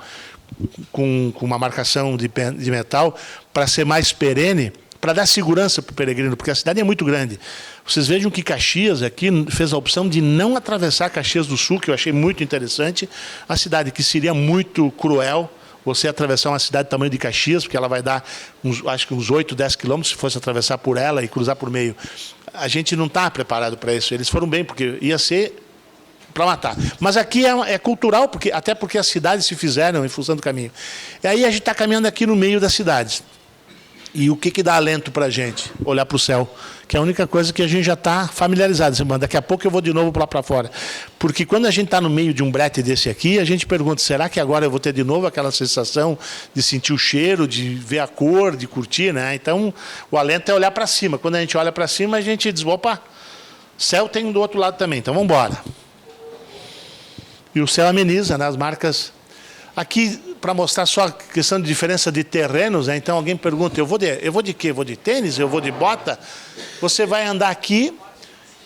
uma marcação de metal para ser mais perene, para dar segurança para o peregrino, porque a cidade é muito grande. Vocês vejam que Caxias aqui fez a opção de não atravessar Caxias do Sul, que eu achei muito interessante. A cidade que seria muito cruel você atravessar uma cidade do tamanho de Caxias, porque ela vai dar, acho que uns 8, 10 quilômetros, se fosse atravessar por ela e cruzar por meio. A gente não está preparado para isso. Eles foram bem, porque ia ser para matar. Mas aqui é cultural, até porque as cidades se fizeram em função do caminho. E aí a gente está caminhando aqui no meio das cidades. E o que dá alento para a gente? Olhar para o céu, que é a única coisa que a gente já está familiarizado. Daqui a pouco eu vou de novo lá para fora. Porque quando a gente está no meio de um brete desse aqui, a gente pergunta, será que agora eu vou ter de novo aquela sensação de sentir o cheiro, de ver a cor, de curtir, né? Então, o alento é olhar para cima. Quando a gente olha para cima, a gente diz, opa, céu tem do outro lado também, então vamos embora. E o céu ameniza, né? As marcas... Aqui, para mostrar só a questão de diferença de terrenos, né? Então alguém pergunta, eu vou de quê? Eu vou de tênis? Eu vou de bota? Você vai andar aqui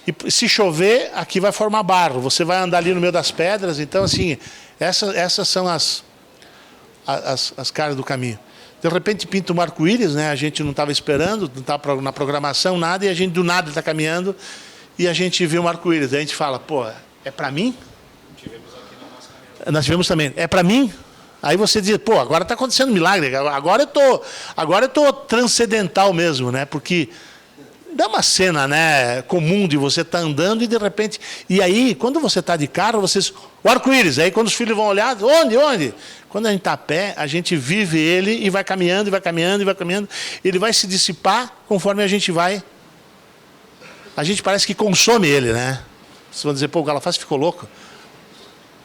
e se chover, aqui vai formar barro. Você vai andar ali no meio das pedras. Então, assim, essas são as caras do caminho. De repente pinta um arco-íris, né? A gente não estava esperando, não estava na programação, nada, e a gente do nada está caminhando e a gente vê um arco-íris. Aí a gente fala, pô, é para mim? Nós tivemos também. É para mim? Aí você diz, pô, agora está acontecendo um milagre. Agora eu tô transcendental mesmo, né? Porque dá uma cena, né, comum de você estar andando e de repente... E aí, quando você está de carro, o arco-íris. Aí quando os filhos vão olhar, onde? Quando a gente está a pé, a gente vive ele e vai caminhando, e vai caminhando, e vai caminhando. Ele vai se dissipar conforme a gente vai... A gente parece que consome ele, né? Vocês vão dizer, pô, o Galafassi ficou louco.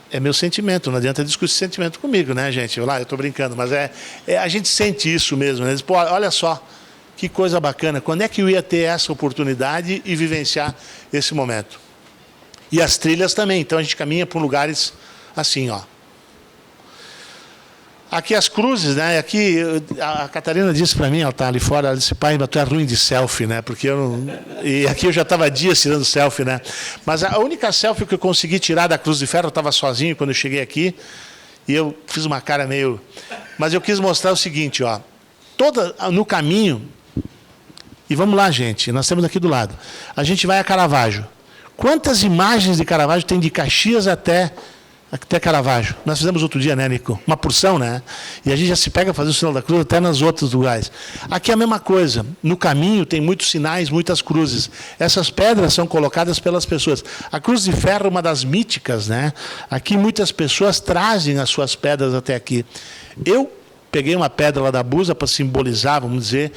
É meu sentimento, não adianta discutir sentimento comigo, né, gente? Eu estou brincando, mas a gente sente isso mesmo, né? Diz, pô, olha só, que coisa bacana. Quando é que eu ia ter essa oportunidade e vivenciar esse momento? E as trilhas também. Então a gente caminha por lugares assim, ó. Aqui as cruzes, né? Aqui a Catarina disse para mim, ela está ali fora, ela disse, pai, mas tu é ruim de selfie, né? Porque eu não... E aqui eu já estava dias tirando selfie, né? Mas a única selfie que eu consegui tirar da Cruz de Ferro, eu estava sozinho quando eu cheguei aqui, e eu fiz uma cara meio... Mas eu quis mostrar o seguinte, ó. No caminho, e vamos lá, gente, nós estamos aqui do lado. A gente vai a Caravaggio. Quantas imagens de Caravaggio tem de Caxias até Até Caravaggio. Nós fizemos outro dia, né, Nico? Uma porção, né? E a gente já se pega a fazer o sinal da cruz até nos outros lugares. Aqui é a mesma coisa. No caminho tem muitos sinais, muitas cruzes. Essas pedras são colocadas pelas pessoas. A cruz de ferro é uma das míticas, né? Aqui muitas pessoas trazem as suas pedras até aqui. Eu peguei uma pedra lá da Busa para simbolizar, vamos dizer,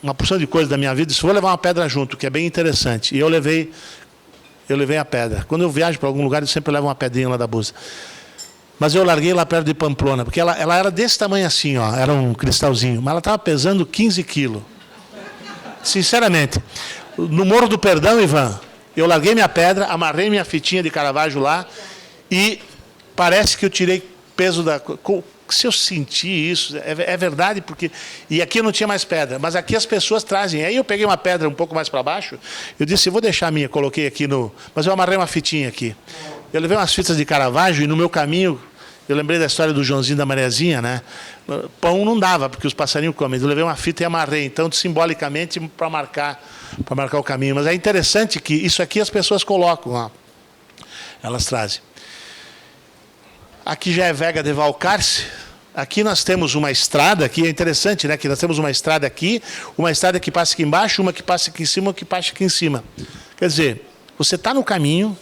uma porção de coisas da minha vida. Disse, vou levar uma pedra junto, que é bem interessante. E eu levei a pedra. Quando eu viajo para algum lugar, eu sempre levo uma pedrinha lá da Busa. Mas eu larguei lá perto de Pamplona, porque ela era desse tamanho assim, ó, era um cristalzinho, mas ela estava pesando 15 quilos. Sinceramente. No Morro do Perdão, Ivan, eu larguei minha pedra, amarrei minha fitinha de Caravaggio lá e parece que eu tirei peso da... Se eu senti isso, é verdade, porque... E aqui eu não tinha mais pedra, mas aqui as pessoas trazem. Aí eu peguei uma pedra um pouco mais para baixo, eu disse, eu vou deixar a minha, coloquei aqui no... Mas eu amarrei uma fitinha aqui. Eu levei umas fitas de Caravaggio e no meu caminho, eu lembrei da história do Joãozinho da Mariazinha, né? Pão não dava, porque os passarinhos comem. Eu levei uma fita e amarrei, então, simbolicamente, para marcar o caminho. Mas é interessante que isso aqui as pessoas colocam, ó. Elas trazem. Aqui já é Vega de Valcarce. Aqui nós temos uma estrada, aqui é interessante, né? Que nós temos uma estrada aqui, uma estrada que passa aqui embaixo, uma que passa aqui em cima, uma que passa aqui em cima. Quer dizer, você está no caminho,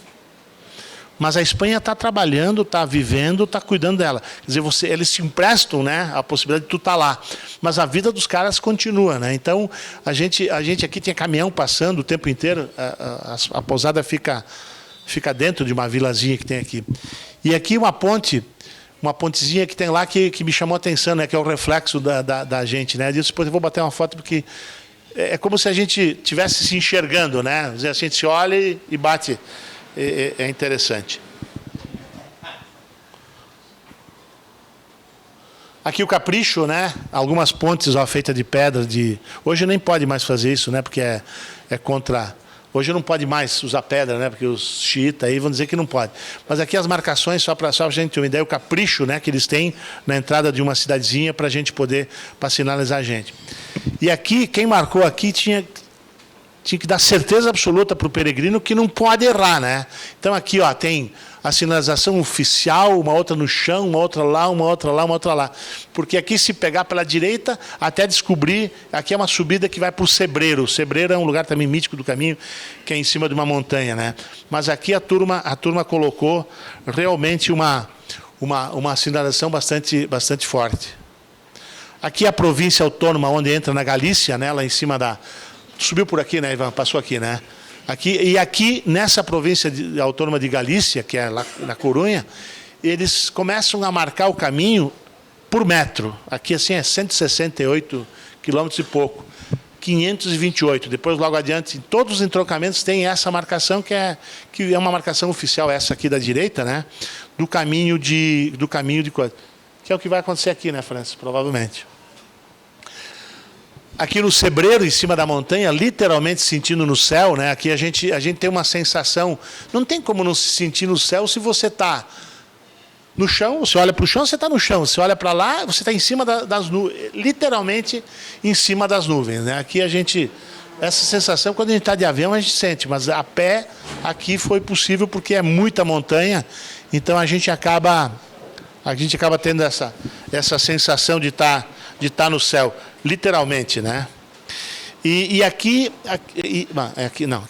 mas a Espanha está trabalhando, está vivendo, está cuidando dela. Quer dizer, eles te emprestam, né, a possibilidade de tu estar lá. Mas a vida dos caras continua, né? Então, a gente aqui tem caminhão passando o tempo inteiro, a pousada fica dentro de uma vilazinha que tem aqui. E aqui uma pontezinha que tem lá que me chamou a atenção, né, que é o reflexo da gente, né? Eu disse, depois eu vou bater uma foto porque é como se a gente estivesse se enxergando, né? A gente se olha e bate. É interessante. Aqui o Capricho, né? Algumas pontes feitas de pedra. Hoje nem pode mais fazer isso, né? Porque é contra... Hoje não pode mais usar pedra, né? Porque os xiitas aí vão dizer que não pode. Mas aqui as marcações, só para a gente ter uma ideia, o capricho, né, que eles têm na entrada de uma cidadezinha para a gente poder, para sinalizar a gente. E aqui, quem marcou aqui tinha que dar certeza absoluta para o peregrino que não pode errar, né? Então aqui, ó, tem a sinalização oficial, uma outra no chão, uma outra lá, uma outra lá, uma outra lá. Porque aqui, se pegar pela direita, até descobrir, aqui é uma subida que vai para o Sebreiro. O Sebreiro é um lugar também mítico do caminho, que é em cima de uma montanha, né? Mas aqui a turma colocou realmente uma sinalização bastante forte. Aqui é a província autônoma onde entra na Galícia, né? Lá em cima da... Subiu por aqui, né, Ivan? Passou aqui, né? Aqui, nessa província autônoma de Galícia, que é lá na Corunha, eles começam a marcar o caminho por metro. Aqui, assim, é 168 quilômetros e pouco. 528. Depois, logo adiante, em todos os entroncamentos tem essa marcação, que é uma marcação oficial, essa aqui da direita, né? Do caminho de coisa. Que é o que vai acontecer aqui, né, Francis? Provavelmente. Aqui no Sebreiro, em cima da montanha, literalmente sentindo no céu, né? Aqui a gente tem uma sensação... Não tem como não se sentir no céu se você está no chão, você olha para o chão, você está no chão. Você olha para lá, você está em cima das nuvens. Literalmente em cima das nuvens, né? Aqui essa sensação, quando a gente está de avião, a gente sente. Mas a pé, aqui foi possível porque é muita montanha. Então a gente acaba tendo essa sensação de estar no céu. Literalmente, né? E aqui não.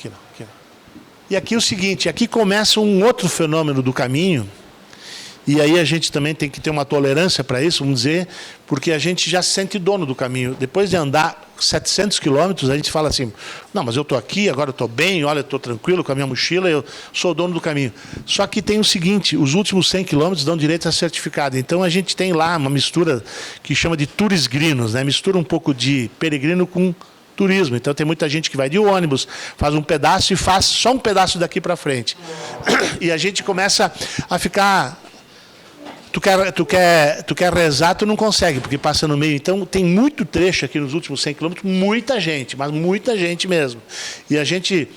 E aqui o seguinte, aqui começa um outro fenômeno do caminho, e aí a gente também tem que ter uma tolerância para isso, vamos dizer, porque a gente já se sente dono do caminho. Depois de andar 700 quilômetros, a gente fala assim, não, mas eu estou aqui, agora eu estou bem, olha, eu estou tranquilo com a minha mochila, eu sou dono do caminho. Só que tem o seguinte, os últimos 100 quilômetros dão direito a certificado. Então a gente tem lá uma mistura que chama de turisgrinos, né? Mistura um pouco de peregrino com turismo. Então tem muita gente que vai de ônibus, faz um pedaço e faz só um pedaço daqui para frente. E a gente começa a ficar... Tu quer rezar, tu não consegue, porque passa no meio. Então, tem muito trecho aqui nos últimos 100 quilômetros, muita gente, mas muita gente mesmo. E a gente,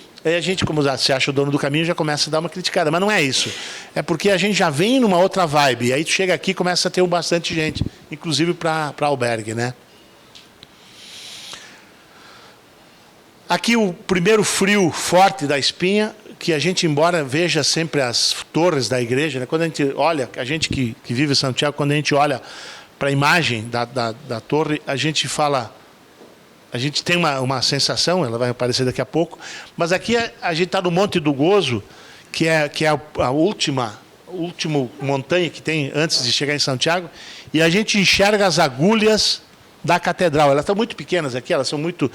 como se acha o dono do caminho, já começa a dar uma criticada. Mas não é isso. É porque a gente já vem numa outra vibe. E aí tu chega aqui e começa a ter bastante gente, inclusive para albergue, né? Aqui o primeiro frio forte da espinha, que a gente, embora veja sempre as torres da igreja, né, quando a gente olha, a gente que vive em Santiago, quando a gente olha para a imagem da torre, a gente fala, a gente tem uma sensação, ela vai aparecer daqui a pouco, mas aqui a gente está no Monte do Gozo, que é a última montanha que tem antes de chegar em Santiago, e a gente enxerga as agulhas da catedral. Elas estão muito pequenas aqui, elas são muito...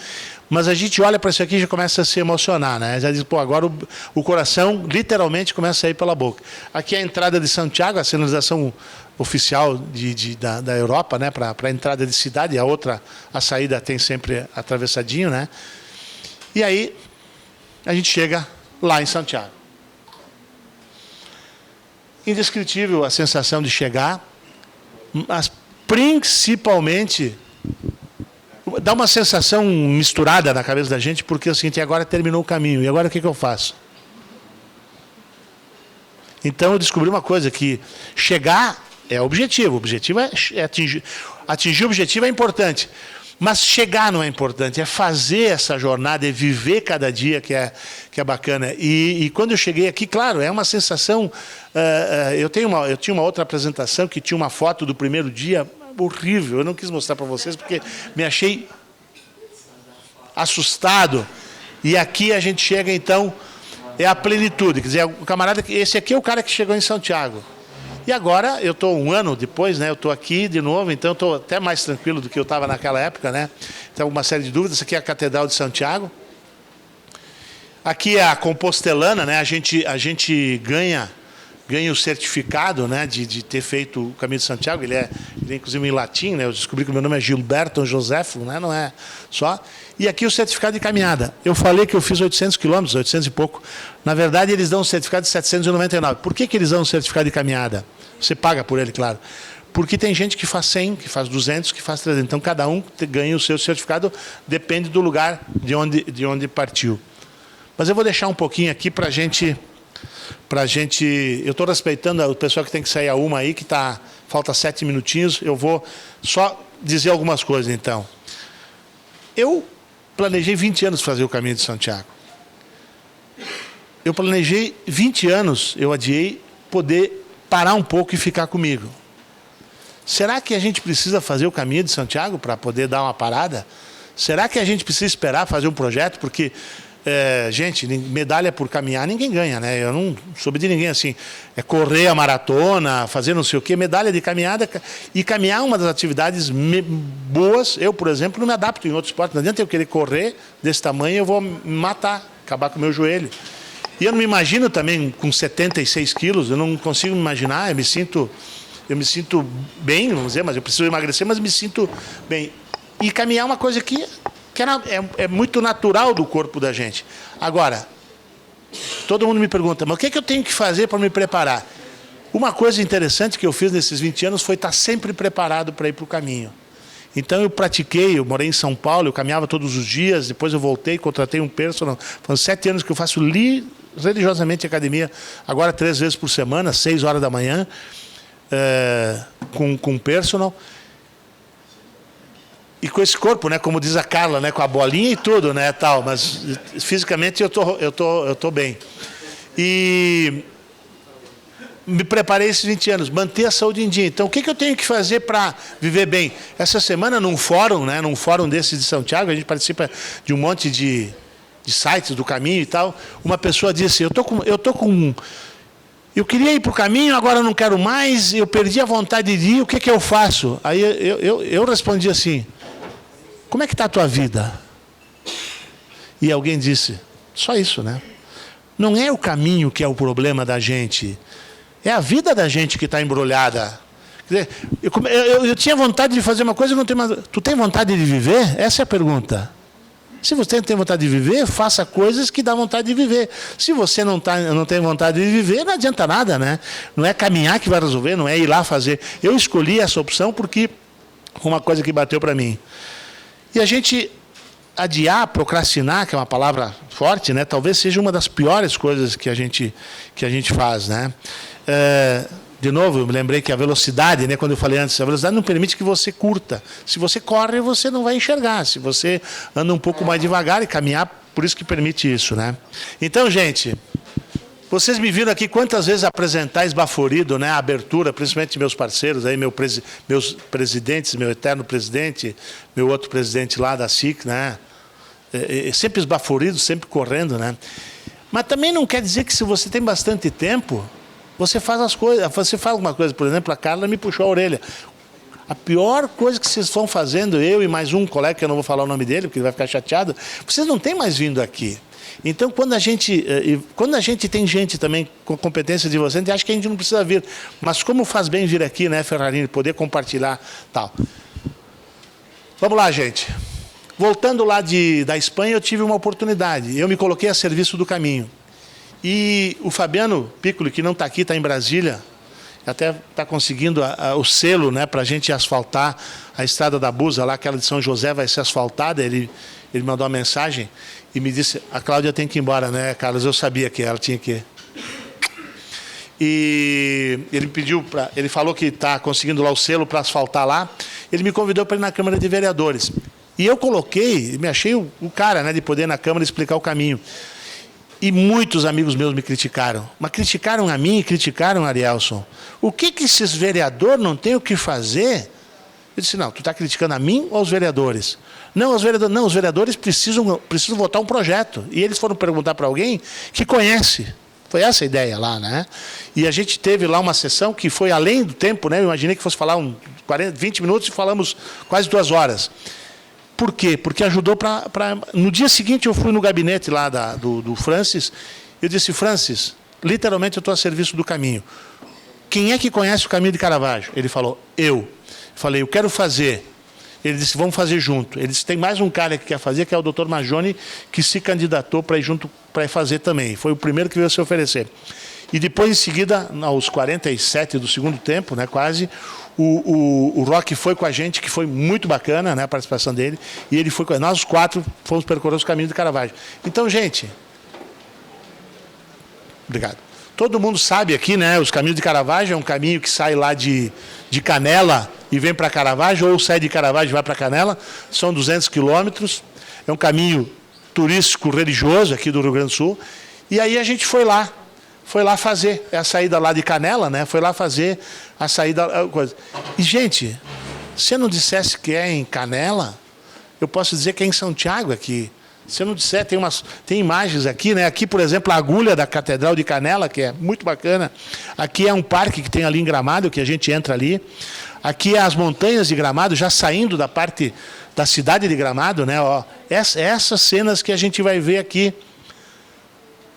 Mas a gente olha para isso aqui e já começa a se emocionar, né? Já diz, pô, agora o coração literalmente começa a ir pela boca. Aqui é a entrada de Santiago, a sinalização oficial da Europa, né? Para a entrada de cidade, a saída tem sempre atravessadinho, né? E aí a gente chega lá em Santiago. Indescritível a sensação de chegar, mas principalmente dá uma sensação misturada na cabeça da gente, porque é o seguinte, agora terminou o caminho, e agora o que eu faço? Então eu descobri uma coisa, que chegar é o objetivo é atingir o objetivo é importante, mas chegar não é importante, é fazer essa jornada, é viver cada dia que é bacana. E quando eu cheguei aqui, claro, é uma sensação... eu tinha uma outra apresentação que tinha uma foto do primeiro dia, horrível, eu não quis mostrar para vocês porque me achei assustado. E aqui a gente chega, então, é a plenitude. Quer dizer, o camarada, esse aqui é o cara que chegou em Santiago. E agora, eu estou um ano depois, né? Eu estou aqui de novo, então estou até mais tranquilo do que eu estava naquela época, né? Tem uma série de dúvidas. Essa aqui é a Catedral de Santiago. Aqui é a Compostelana, né? A gente ganha o certificado, né, de ter feito o Caminho de Santiago. Ele é inclusive em latim, né? Eu descobri que o meu nome é Gilberto Josefo, né? Não é só. E aqui o certificado de caminhada. Eu falei que eu fiz 800 quilômetros, 800 e pouco. Na verdade, eles dão um certificado de 799. Por que eles dão um certificado de caminhada? Você paga por ele, claro. Porque tem gente que faz 100, que faz 200, que faz 300. Então, cada um ganha o seu certificado, depende do lugar de onde partiu. Mas eu vou deixar um pouquinho aqui para a gente... Eu estou respeitando o pessoal que tem que sair a uma aí, que falta 7 minutinhos. Eu vou só dizer algumas coisas, então. Eu planejei 20 anos fazer o Caminho de Santiago. Eu planejei 20 anos, eu adiei, poder parar um pouco e ficar comigo. Será que a gente precisa fazer o Caminho de Santiago para poder dar uma parada? Será que a gente precisa esperar fazer um projeto? Porque... gente, medalha por caminhar ninguém ganha, né? Eu não soube de ninguém assim. É correr a maratona, fazer não sei o quê, medalha de caminhada. E caminhar é uma das atividades boas. Eu, por exemplo, não me adapto em outro esporte. Não adianta eu querer correr desse tamanho, eu vou me matar, acabar com o meu joelho. E eu não me imagino também com 76 quilos, eu não consigo me imaginar, eu me sinto bem, vamos dizer, mas eu preciso emagrecer, mas me sinto bem. E caminhar é uma coisa que é muito natural do corpo da gente. Agora, todo mundo me pergunta, mas o que eu tenho que fazer para me preparar? Uma coisa interessante que eu fiz nesses 20 anos foi estar sempre preparado para ir para o caminho. Então eu morei em São Paulo, eu caminhava todos os dias, depois eu voltei, contratei um personal. Foram 7 anos que eu faço religiosamente academia, agora 3 vezes por semana, 6 horas da manhã, com personal. E com esse corpo, né, como diz a Carla, né, com a bolinha e tudo, né, tal, mas fisicamente eu tô bem. E me preparei esses 20 anos, manter a saúde em dia. Então, o que eu tenho que fazer para viver bem? Essa semana, num fórum desse de Santiago, a gente participa de um monte de sites do caminho e tal, uma pessoa disse, eu queria ir para o caminho, agora eu não quero mais, eu perdi a vontade de ir, o que eu faço? Aí eu respondi assim, como é que está a tua vida? E alguém disse, só isso, né? Não é o caminho que é o problema da gente, é a vida da gente que está embrulhada. Quer dizer, eu tinha vontade de fazer uma coisa, não tenho mais. Tu tem vontade de viver? Essa é a pergunta. Se você tem vontade de viver, faça coisas que dá vontade de viver. Se você não tem vontade de viver, não adianta nada, né? Não é caminhar que vai resolver, não é ir lá fazer. Eu escolhi essa opção porque foi uma coisa que bateu para mim. E a gente adiar, procrastinar, que é uma palavra forte, né? Talvez seja uma das piores coisas que a gente faz, né? De novo, eu me lembrei que a velocidade, né, quando eu falei antes, a velocidade não permite que você curta. Se você corre, você não vai enxergar. Se você anda um pouco mais devagar e caminhar, por isso que permite isso, né? Então, gente, Vocês me viram aqui quantas vezes apresentar esbaforido, né, a abertura, principalmente meus parceiros, aí, meus presidentes, meu eterno presidente, meu outro presidente lá da SIC, né, sempre esbaforido, sempre correndo, né. Mas também não quer dizer que se você tem bastante tempo, você faz as coisas, você faz alguma coisa. Por exemplo, a Carla me puxou a orelha. A pior coisa que vocês estão fazendo, eu e mais um colega, que eu não vou falar o nome dele, porque ele vai ficar chateado, vocês não têm mais vindo aqui. Então, quando a gente tem gente também com competência de vocês, a gente acha que a gente não precisa vir. Mas como faz bem vir aqui, né, Ferrarini, poder compartilhar tal. Vamos lá, gente. Voltando lá da Espanha, eu tive uma oportunidade. Eu me coloquei a serviço do caminho. E o Fabiano Piccoli, que não está aqui, está em Brasília, até está conseguindo o selo, né, para a gente asfaltar a estrada da Busa, lá, aquela de São José vai ser asfaltada. Ele mandou uma mensagem e me disse, a Cláudia tem que ir embora, né, Carlos? Eu sabia que ela tinha que ir. E ele falou que está conseguindo lá o selo para asfaltar lá. Ele me convidou para ir na Câmara de Vereadores. E eu me achei o cara, né, de poder ir na Câmara explicar o caminho. E muitos amigos meus me criticaram. Mas criticaram a mim e criticaram a Arielson. O que esses vereadores não têm o que fazer? Eu disse, não, tu está criticando a mim ou aos vereadores? Não, os vereadores precisam votar um projeto. E eles foram perguntar para alguém que conhece. Foi essa a ideia lá, né? E a gente teve lá uma sessão que foi além do tempo, né? Eu imaginei que fosse falar 20 minutos e falamos quase 2 horas. Por quê? Porque ajudou para... No dia seguinte eu fui no gabinete lá do Francis, eu disse, Francis, literalmente eu estou a serviço do caminho. Quem é que conhece o caminho de Caravaggio? Ele falou, eu. Falei, eu quero fazer. Ele disse, vamos fazer junto. Ele disse, tem mais um cara que quer fazer, que é o Dr. Majoni, que se candidatou para ir junto, para ir fazer também. Foi o primeiro que veio se oferecer. E depois, em seguida, aos 47 do segundo tempo, né, quase, o Roque foi com a gente, que foi muito bacana, né, a participação dele, e ele foi com nós, os 4, fomos percorrer os caminhos de Caravaggio. Então, gente, obrigado. Todo mundo sabe aqui, né, os caminhos de Caravaggio é um caminho que sai lá de Canela e vem para Caravaggio, ou sai de Caravaggio e vai para Canela, são 200 quilômetros, é um caminho turístico religioso aqui do Rio Grande do Sul, e aí a gente foi lá fazer a saída lá de Canela, né? Foi lá fazer a saída... Coisa. E, gente, se eu não dissesse que é em Canela, eu posso dizer que é em Santiago aqui. Se eu não disser, tem imagens aqui, né? Aqui, por exemplo, a agulha da Catedral de Canela, que é muito bacana. Aqui é um parque que tem ali em Gramado, que a gente entra ali. Aqui é as montanhas de Gramado, já saindo da parte da cidade de Gramado, né? Ó, essas cenas que a gente vai ver aqui.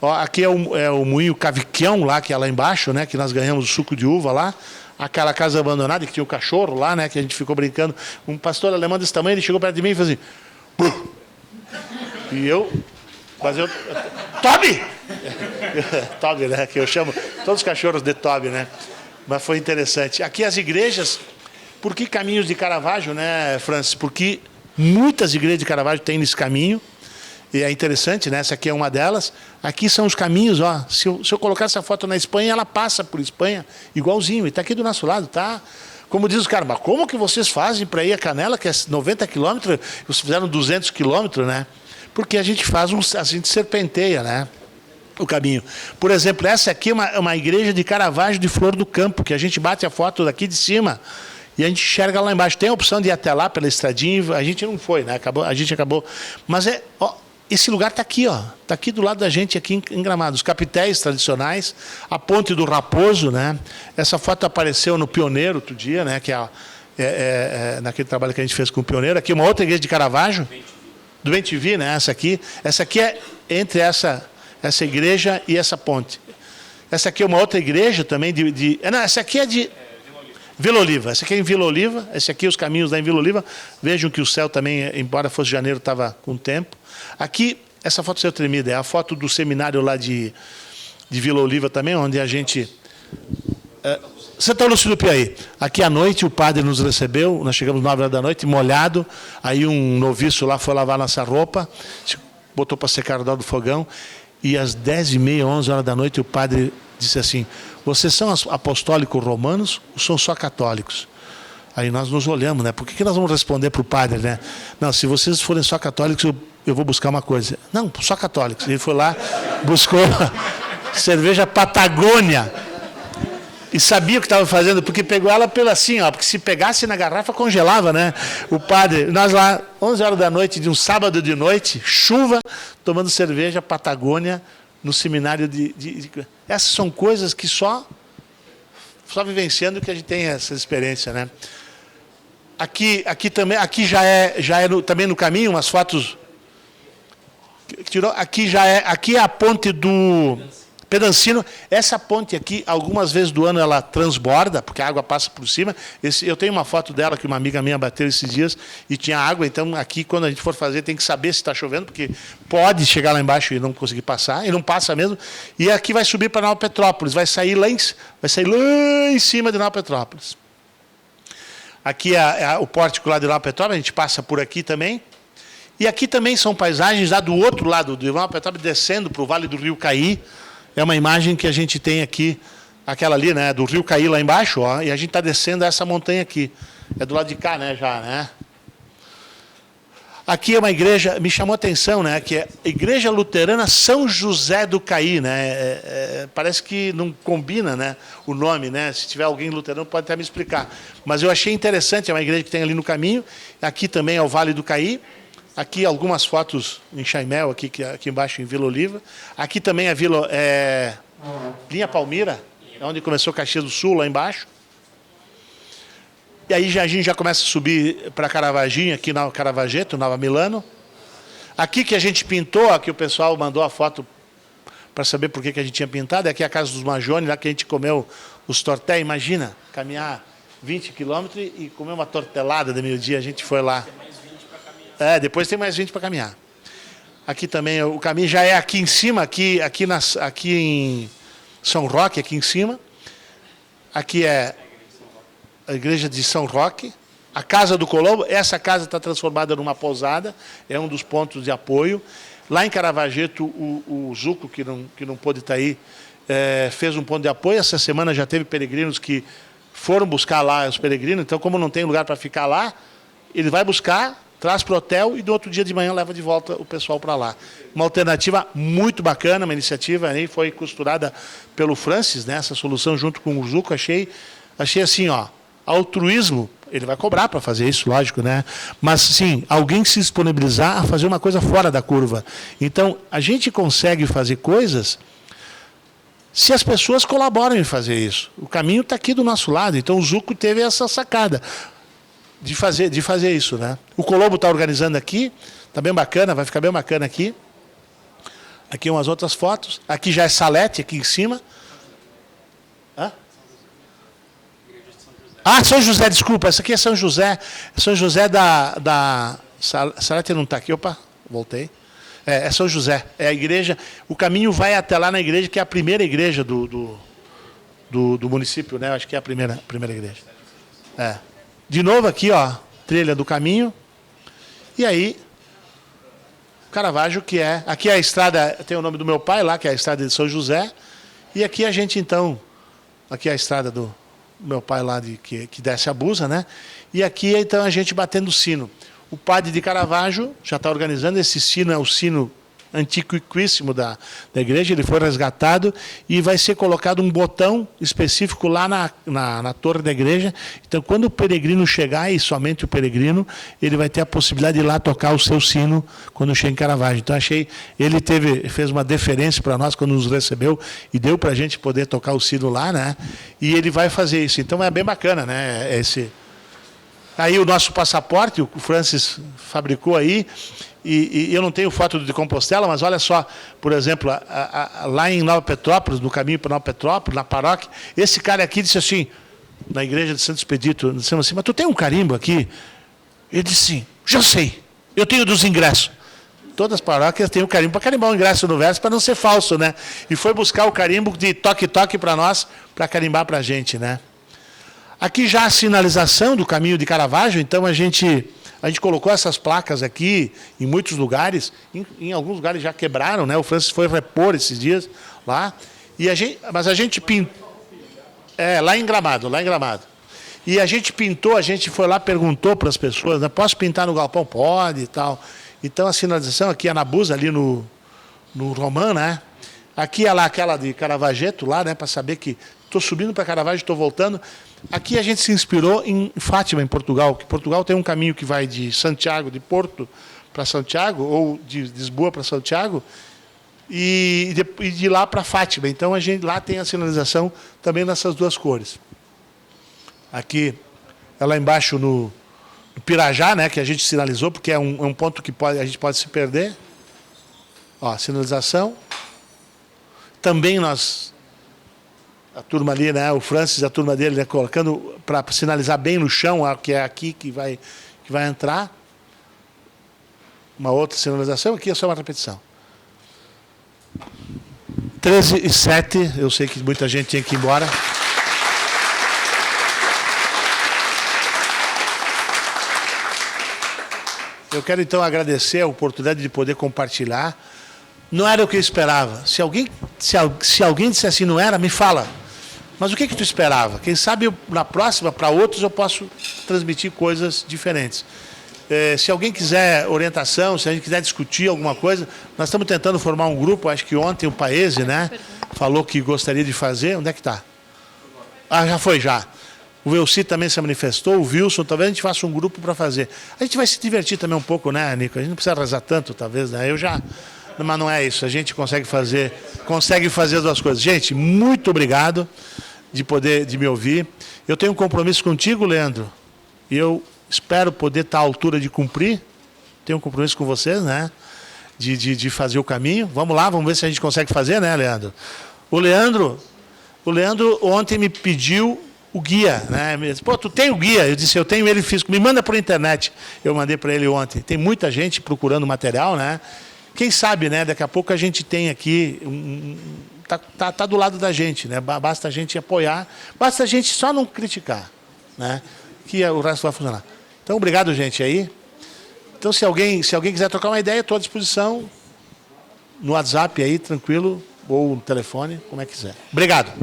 Ó, aqui é o moinho Caviquião, lá, que é lá embaixo, né, que nós ganhamos o suco de uva lá. Aquela casa abandonada, que tinha o cachorro lá, né, que a gente ficou brincando. Um pastor alemão desse tamanho, ele chegou perto de mim e fez assim... Buh! E Toby! Toby, né, que eu chamo todos os cachorros de Toby, né. Mas foi interessante. Aqui as igrejas... Por que caminhos de Caravaggio, né, Francis? Porque muitas igrejas de Caravaggio têm nesse caminho. E é interessante, né? Essa aqui é uma delas. Aqui são os caminhos, ó. Se eu colocar essa foto na Espanha, ela passa por Espanha igualzinho. E está aqui do nosso lado, tá? Como diz os caras, mas como que vocês fazem para ir a Canela, que é 90 quilômetros, vocês fizeram 200 quilômetros, né? Porque a gente a gente serpenteia, né? O caminho. Por exemplo, essa aqui é uma igreja de Caravaggio de Flor do Campo, que a gente bate a foto daqui de cima e a gente enxerga lá embaixo. Tem a opção de ir até lá pela estradinha, a gente não foi, né? A gente acabou. Mas esse lugar está aqui, ó. Está aqui do lado da gente, aqui em Gramado. Os capitéis tradicionais, a Ponte do Raposo, né? Essa foto apareceu no Pioneiro outro dia, né? Que naquele trabalho que a gente fez com o Pioneiro. Aqui uma outra igreja de Caravaggio. Do Bem-TV, né? Essa aqui é entre essa igreja e essa ponte. Essa aqui é uma outra igreja também não, essa aqui é de Vila Oliva. Essa aqui é em Vila Oliva. Esse aqui é os caminhos da em Vila Oliva. Vejam que o céu também, embora fosse janeiro, estava com tempo. Aqui, essa foto saiu tremida, é a foto do seminário lá de Vila Oliva também, onde a gente... Santa Lúcia do Piauí. Aqui à noite o padre nos recebeu, nós chegamos 9 horas da noite, molhado, aí um noviço lá foi lavar nossa roupa, botou para secar ao do fogão, e às 10h30, 11 horas da noite, o padre disse assim, vocês são apostólicos romanos ou são só católicos? Aí nós nos olhamos, né? Por que nós vamos responder para o padre, né? Não, se vocês forem só católicos, eu vou buscar uma coisa. Não, só católicos. Ele foi lá, buscou cerveja Patagônia. E sabia o que estava fazendo, porque pegou ela pela assim, ó, porque se pegasse na garrafa, congelava, né? O padre, nós lá, 11 horas da noite, de um sábado de noite, chuva, tomando cerveja Patagônia, no seminário Essas são coisas que só vivenciando que a gente tem essa experiência, né? Aqui também, aqui já é também no caminho, umas fotos. Aqui é a ponte do Pedancino. Essa ponte aqui, algumas vezes do ano ela transborda, porque a água passa por cima. Eu tenho uma foto dela que uma amiga minha bateu esses dias e tinha água. Então aqui, quando a gente for fazer, tem que saber se está chovendo, porque pode chegar lá embaixo e não conseguir passar, e não passa mesmo. E aqui vai subir para Nova Petrópolis, vai sair lá em cima de Nova Petrópolis. Aqui é o pórtico lá de Nova Petrópolis, a gente passa por aqui também. E aqui também são paisagens lá do outro lado de Nova Petrópolis, descendo para o Vale do Rio Caí. É uma imagem que a gente tem aqui, aquela ali, né, do Rio Caí lá embaixo, ó, e a gente está descendo essa montanha aqui. É do lado de cá, né, já, né? Aqui é uma igreja, me chamou a atenção, né, que é a Igreja Luterana São José do Caí, né? Parece que não combina, né, o nome, né? Se tiver alguém luterano pode até me explicar. Mas eu achei interessante, é uma igreja que tem ali no caminho. Aqui também é o Vale do Caí. Aqui algumas fotos em Chaimel, aqui embaixo em Vila Oliva. Aqui também a Vila Linha Palmira, onde começou Caxias do Sul, lá embaixo. E aí a gente já começa a subir para Caravaggio, aqui na Caravaggio, Nova Milano. Aqui que a gente pintou, aqui o pessoal mandou a foto para saber por que a gente tinha pintado. Aqui é a casa dos Majoni, lá que a gente comeu os torté. Imagina, caminhar 20 quilômetros e comer uma tortelada de meio-dia. A gente foi lá. Depois tem mais 20 para caminhar. Aqui também o caminho já é aqui em cima, aqui em São Roque, aqui em cima. Aqui é a igreja de São Roque. A Casa do Colombo, essa casa está transformada numa pousada, é um dos pontos de apoio. Lá em Caravaggio, o Zuco, que não pôde estar aí, fez um ponto de apoio. Essa semana já teve peregrinos que foram buscar lá os peregrinos. Então, como não tem lugar para ficar lá, ele vai buscar, traz para o hotel e no outro dia de manhã leva de volta o pessoal para lá. Uma alternativa muito bacana, uma iniciativa aí, foi costurada pelo Francis, né, essa solução junto com o Zuco. Achei assim, ó, altruísmo, ele vai cobrar para fazer isso, lógico, né? Mas, sim, alguém se disponibilizar a fazer uma coisa fora da curva. Então, a gente consegue fazer coisas se as pessoas colaboram em fazer isso. O caminho está aqui do nosso lado, então o Zuco teve essa sacada de fazer isso, né? O Colombo está organizando aqui, está bem bacana, vai ficar bem bacana aqui. Aqui umas outras fotos. Aqui já é Salete, aqui em cima. São José, desculpa, essa aqui é São José. São José da Salete não está aqui, opa, voltei. É São José, é a igreja. O caminho vai até lá na igreja, que é a primeira igreja do município, né? Acho que é a primeira igreja. De novo aqui, ó, trilha do caminho. E aí, Caravaggio, que é... Aqui é a estrada, tem o nome do meu pai lá, que é a estrada de São José. E aqui a gente, então... Aqui é a estrada do meu pai lá, que desce a Busa, né? E aqui, então, a gente batendo o sino. O padre de Caravaggio já está organizando. Esse sino é o sino antiquíssimo da igreja, ele foi resgatado e vai ser colocado um botão específico lá na torre da igreja. Então, quando o peregrino chegar, e somente o peregrino, ele vai ter a possibilidade de ir lá tocar o seu sino quando chega em Caravaggio. Então, ele fez uma deferência para nós quando nos recebeu e deu para a gente poder tocar o sino lá, né? E ele vai fazer isso. Então, é bem bacana, né? Aí o nosso passaporte, o Francis fabricou aí, e eu não tenho foto de Compostela, mas olha só, por exemplo, lá em Nova Petrópolis, no caminho para Nova Petrópolis, na paróquia, esse cara aqui disse assim, na igreja de Santo Expedito, disse assim, mas tu tem um carimbo aqui? Ele disse sim, já sei, eu tenho dos ingressos. Todas as paróquias têm o carimbo para carimbar o ingresso no verso, para não ser falso, né? E foi buscar o carimbo de toque-toque para nós, para carimbar para a gente, né? Aqui já a sinalização do caminho de Caravaggio, então a gente colocou essas placas aqui em muitos lugares, em alguns lugares já quebraram, né? O Francis foi repor esses dias lá, mas a gente pintou, lá em Gramado. E a gente pintou, a gente foi lá, perguntou para as pessoas, né? Posso pintar no galpão? Pode e tal. Então a sinalização aqui é na Busa, ali no Romã, né? Aqui é lá aquela de Caravaggio, lá, né, para saber que estou subindo para Caravaggio, estou voltando. Aqui a gente se inspirou em Fátima, em Portugal, que Portugal tem um caminho que vai de Santiago, de Porto para Santiago, ou de Lisboa para Santiago, e de lá para Fátima. Então, a gente lá tem a sinalização também nessas duas cores. Aqui, é lá embaixo no Pirajá, né, que a gente sinalizou, porque é um ponto que a gente pode se perder. Ó, sinalização. Também a turma ali, né, o Francis, a turma dele, né, colocando para sinalizar bem no chão, que é aqui que vai entrar. Uma outra sinalização, aqui é só uma repetição. 13h07, eu sei que muita gente tinha que ir embora. Eu quero, então, agradecer a oportunidade de poder compartilhar. Não era o que eu esperava. Se alguém disser assim, não era, me fala. Mas o que tu esperava? Quem sabe na próxima, para outros, eu posso transmitir coisas diferentes. Se alguém quiser orientação, se a gente quiser discutir alguma coisa, nós estamos tentando formar um grupo, acho que ontem o Paese, né, falou que gostaria de fazer. Onde é que está? Ah, já foi, já. O Velci também se manifestou, o Wilson, talvez a gente faça um grupo para fazer. A gente vai se divertir também um pouco, né, Nico? A gente não precisa rezar tanto, talvez, né? Mas não é isso, a gente consegue fazer as duas coisas. Gente, muito obrigado de me ouvir. Eu tenho um compromisso contigo, Leandro, e eu espero poder estar à altura de cumprir. Tenho um compromisso com vocês, né? De fazer o caminho. Vamos lá, vamos ver se a gente consegue fazer, né, Leandro? O Leandro ontem me pediu o guia, né? Me disse, pô, tu tem o guia? Eu disse, eu tenho ele físico. Me manda por internet. Eu mandei para ele ontem. Tem muita gente procurando material, né? Quem sabe, né? Daqui a pouco a gente tem aqui tá do lado da gente, né? Basta a gente apoiar, basta a gente só não criticar, né? Que o resto vai funcionar. Então, obrigado, gente, aí. Então, se alguém quiser trocar uma ideia, estou à disposição no WhatsApp aí, tranquilo, ou no telefone, como é que quiser. Obrigado.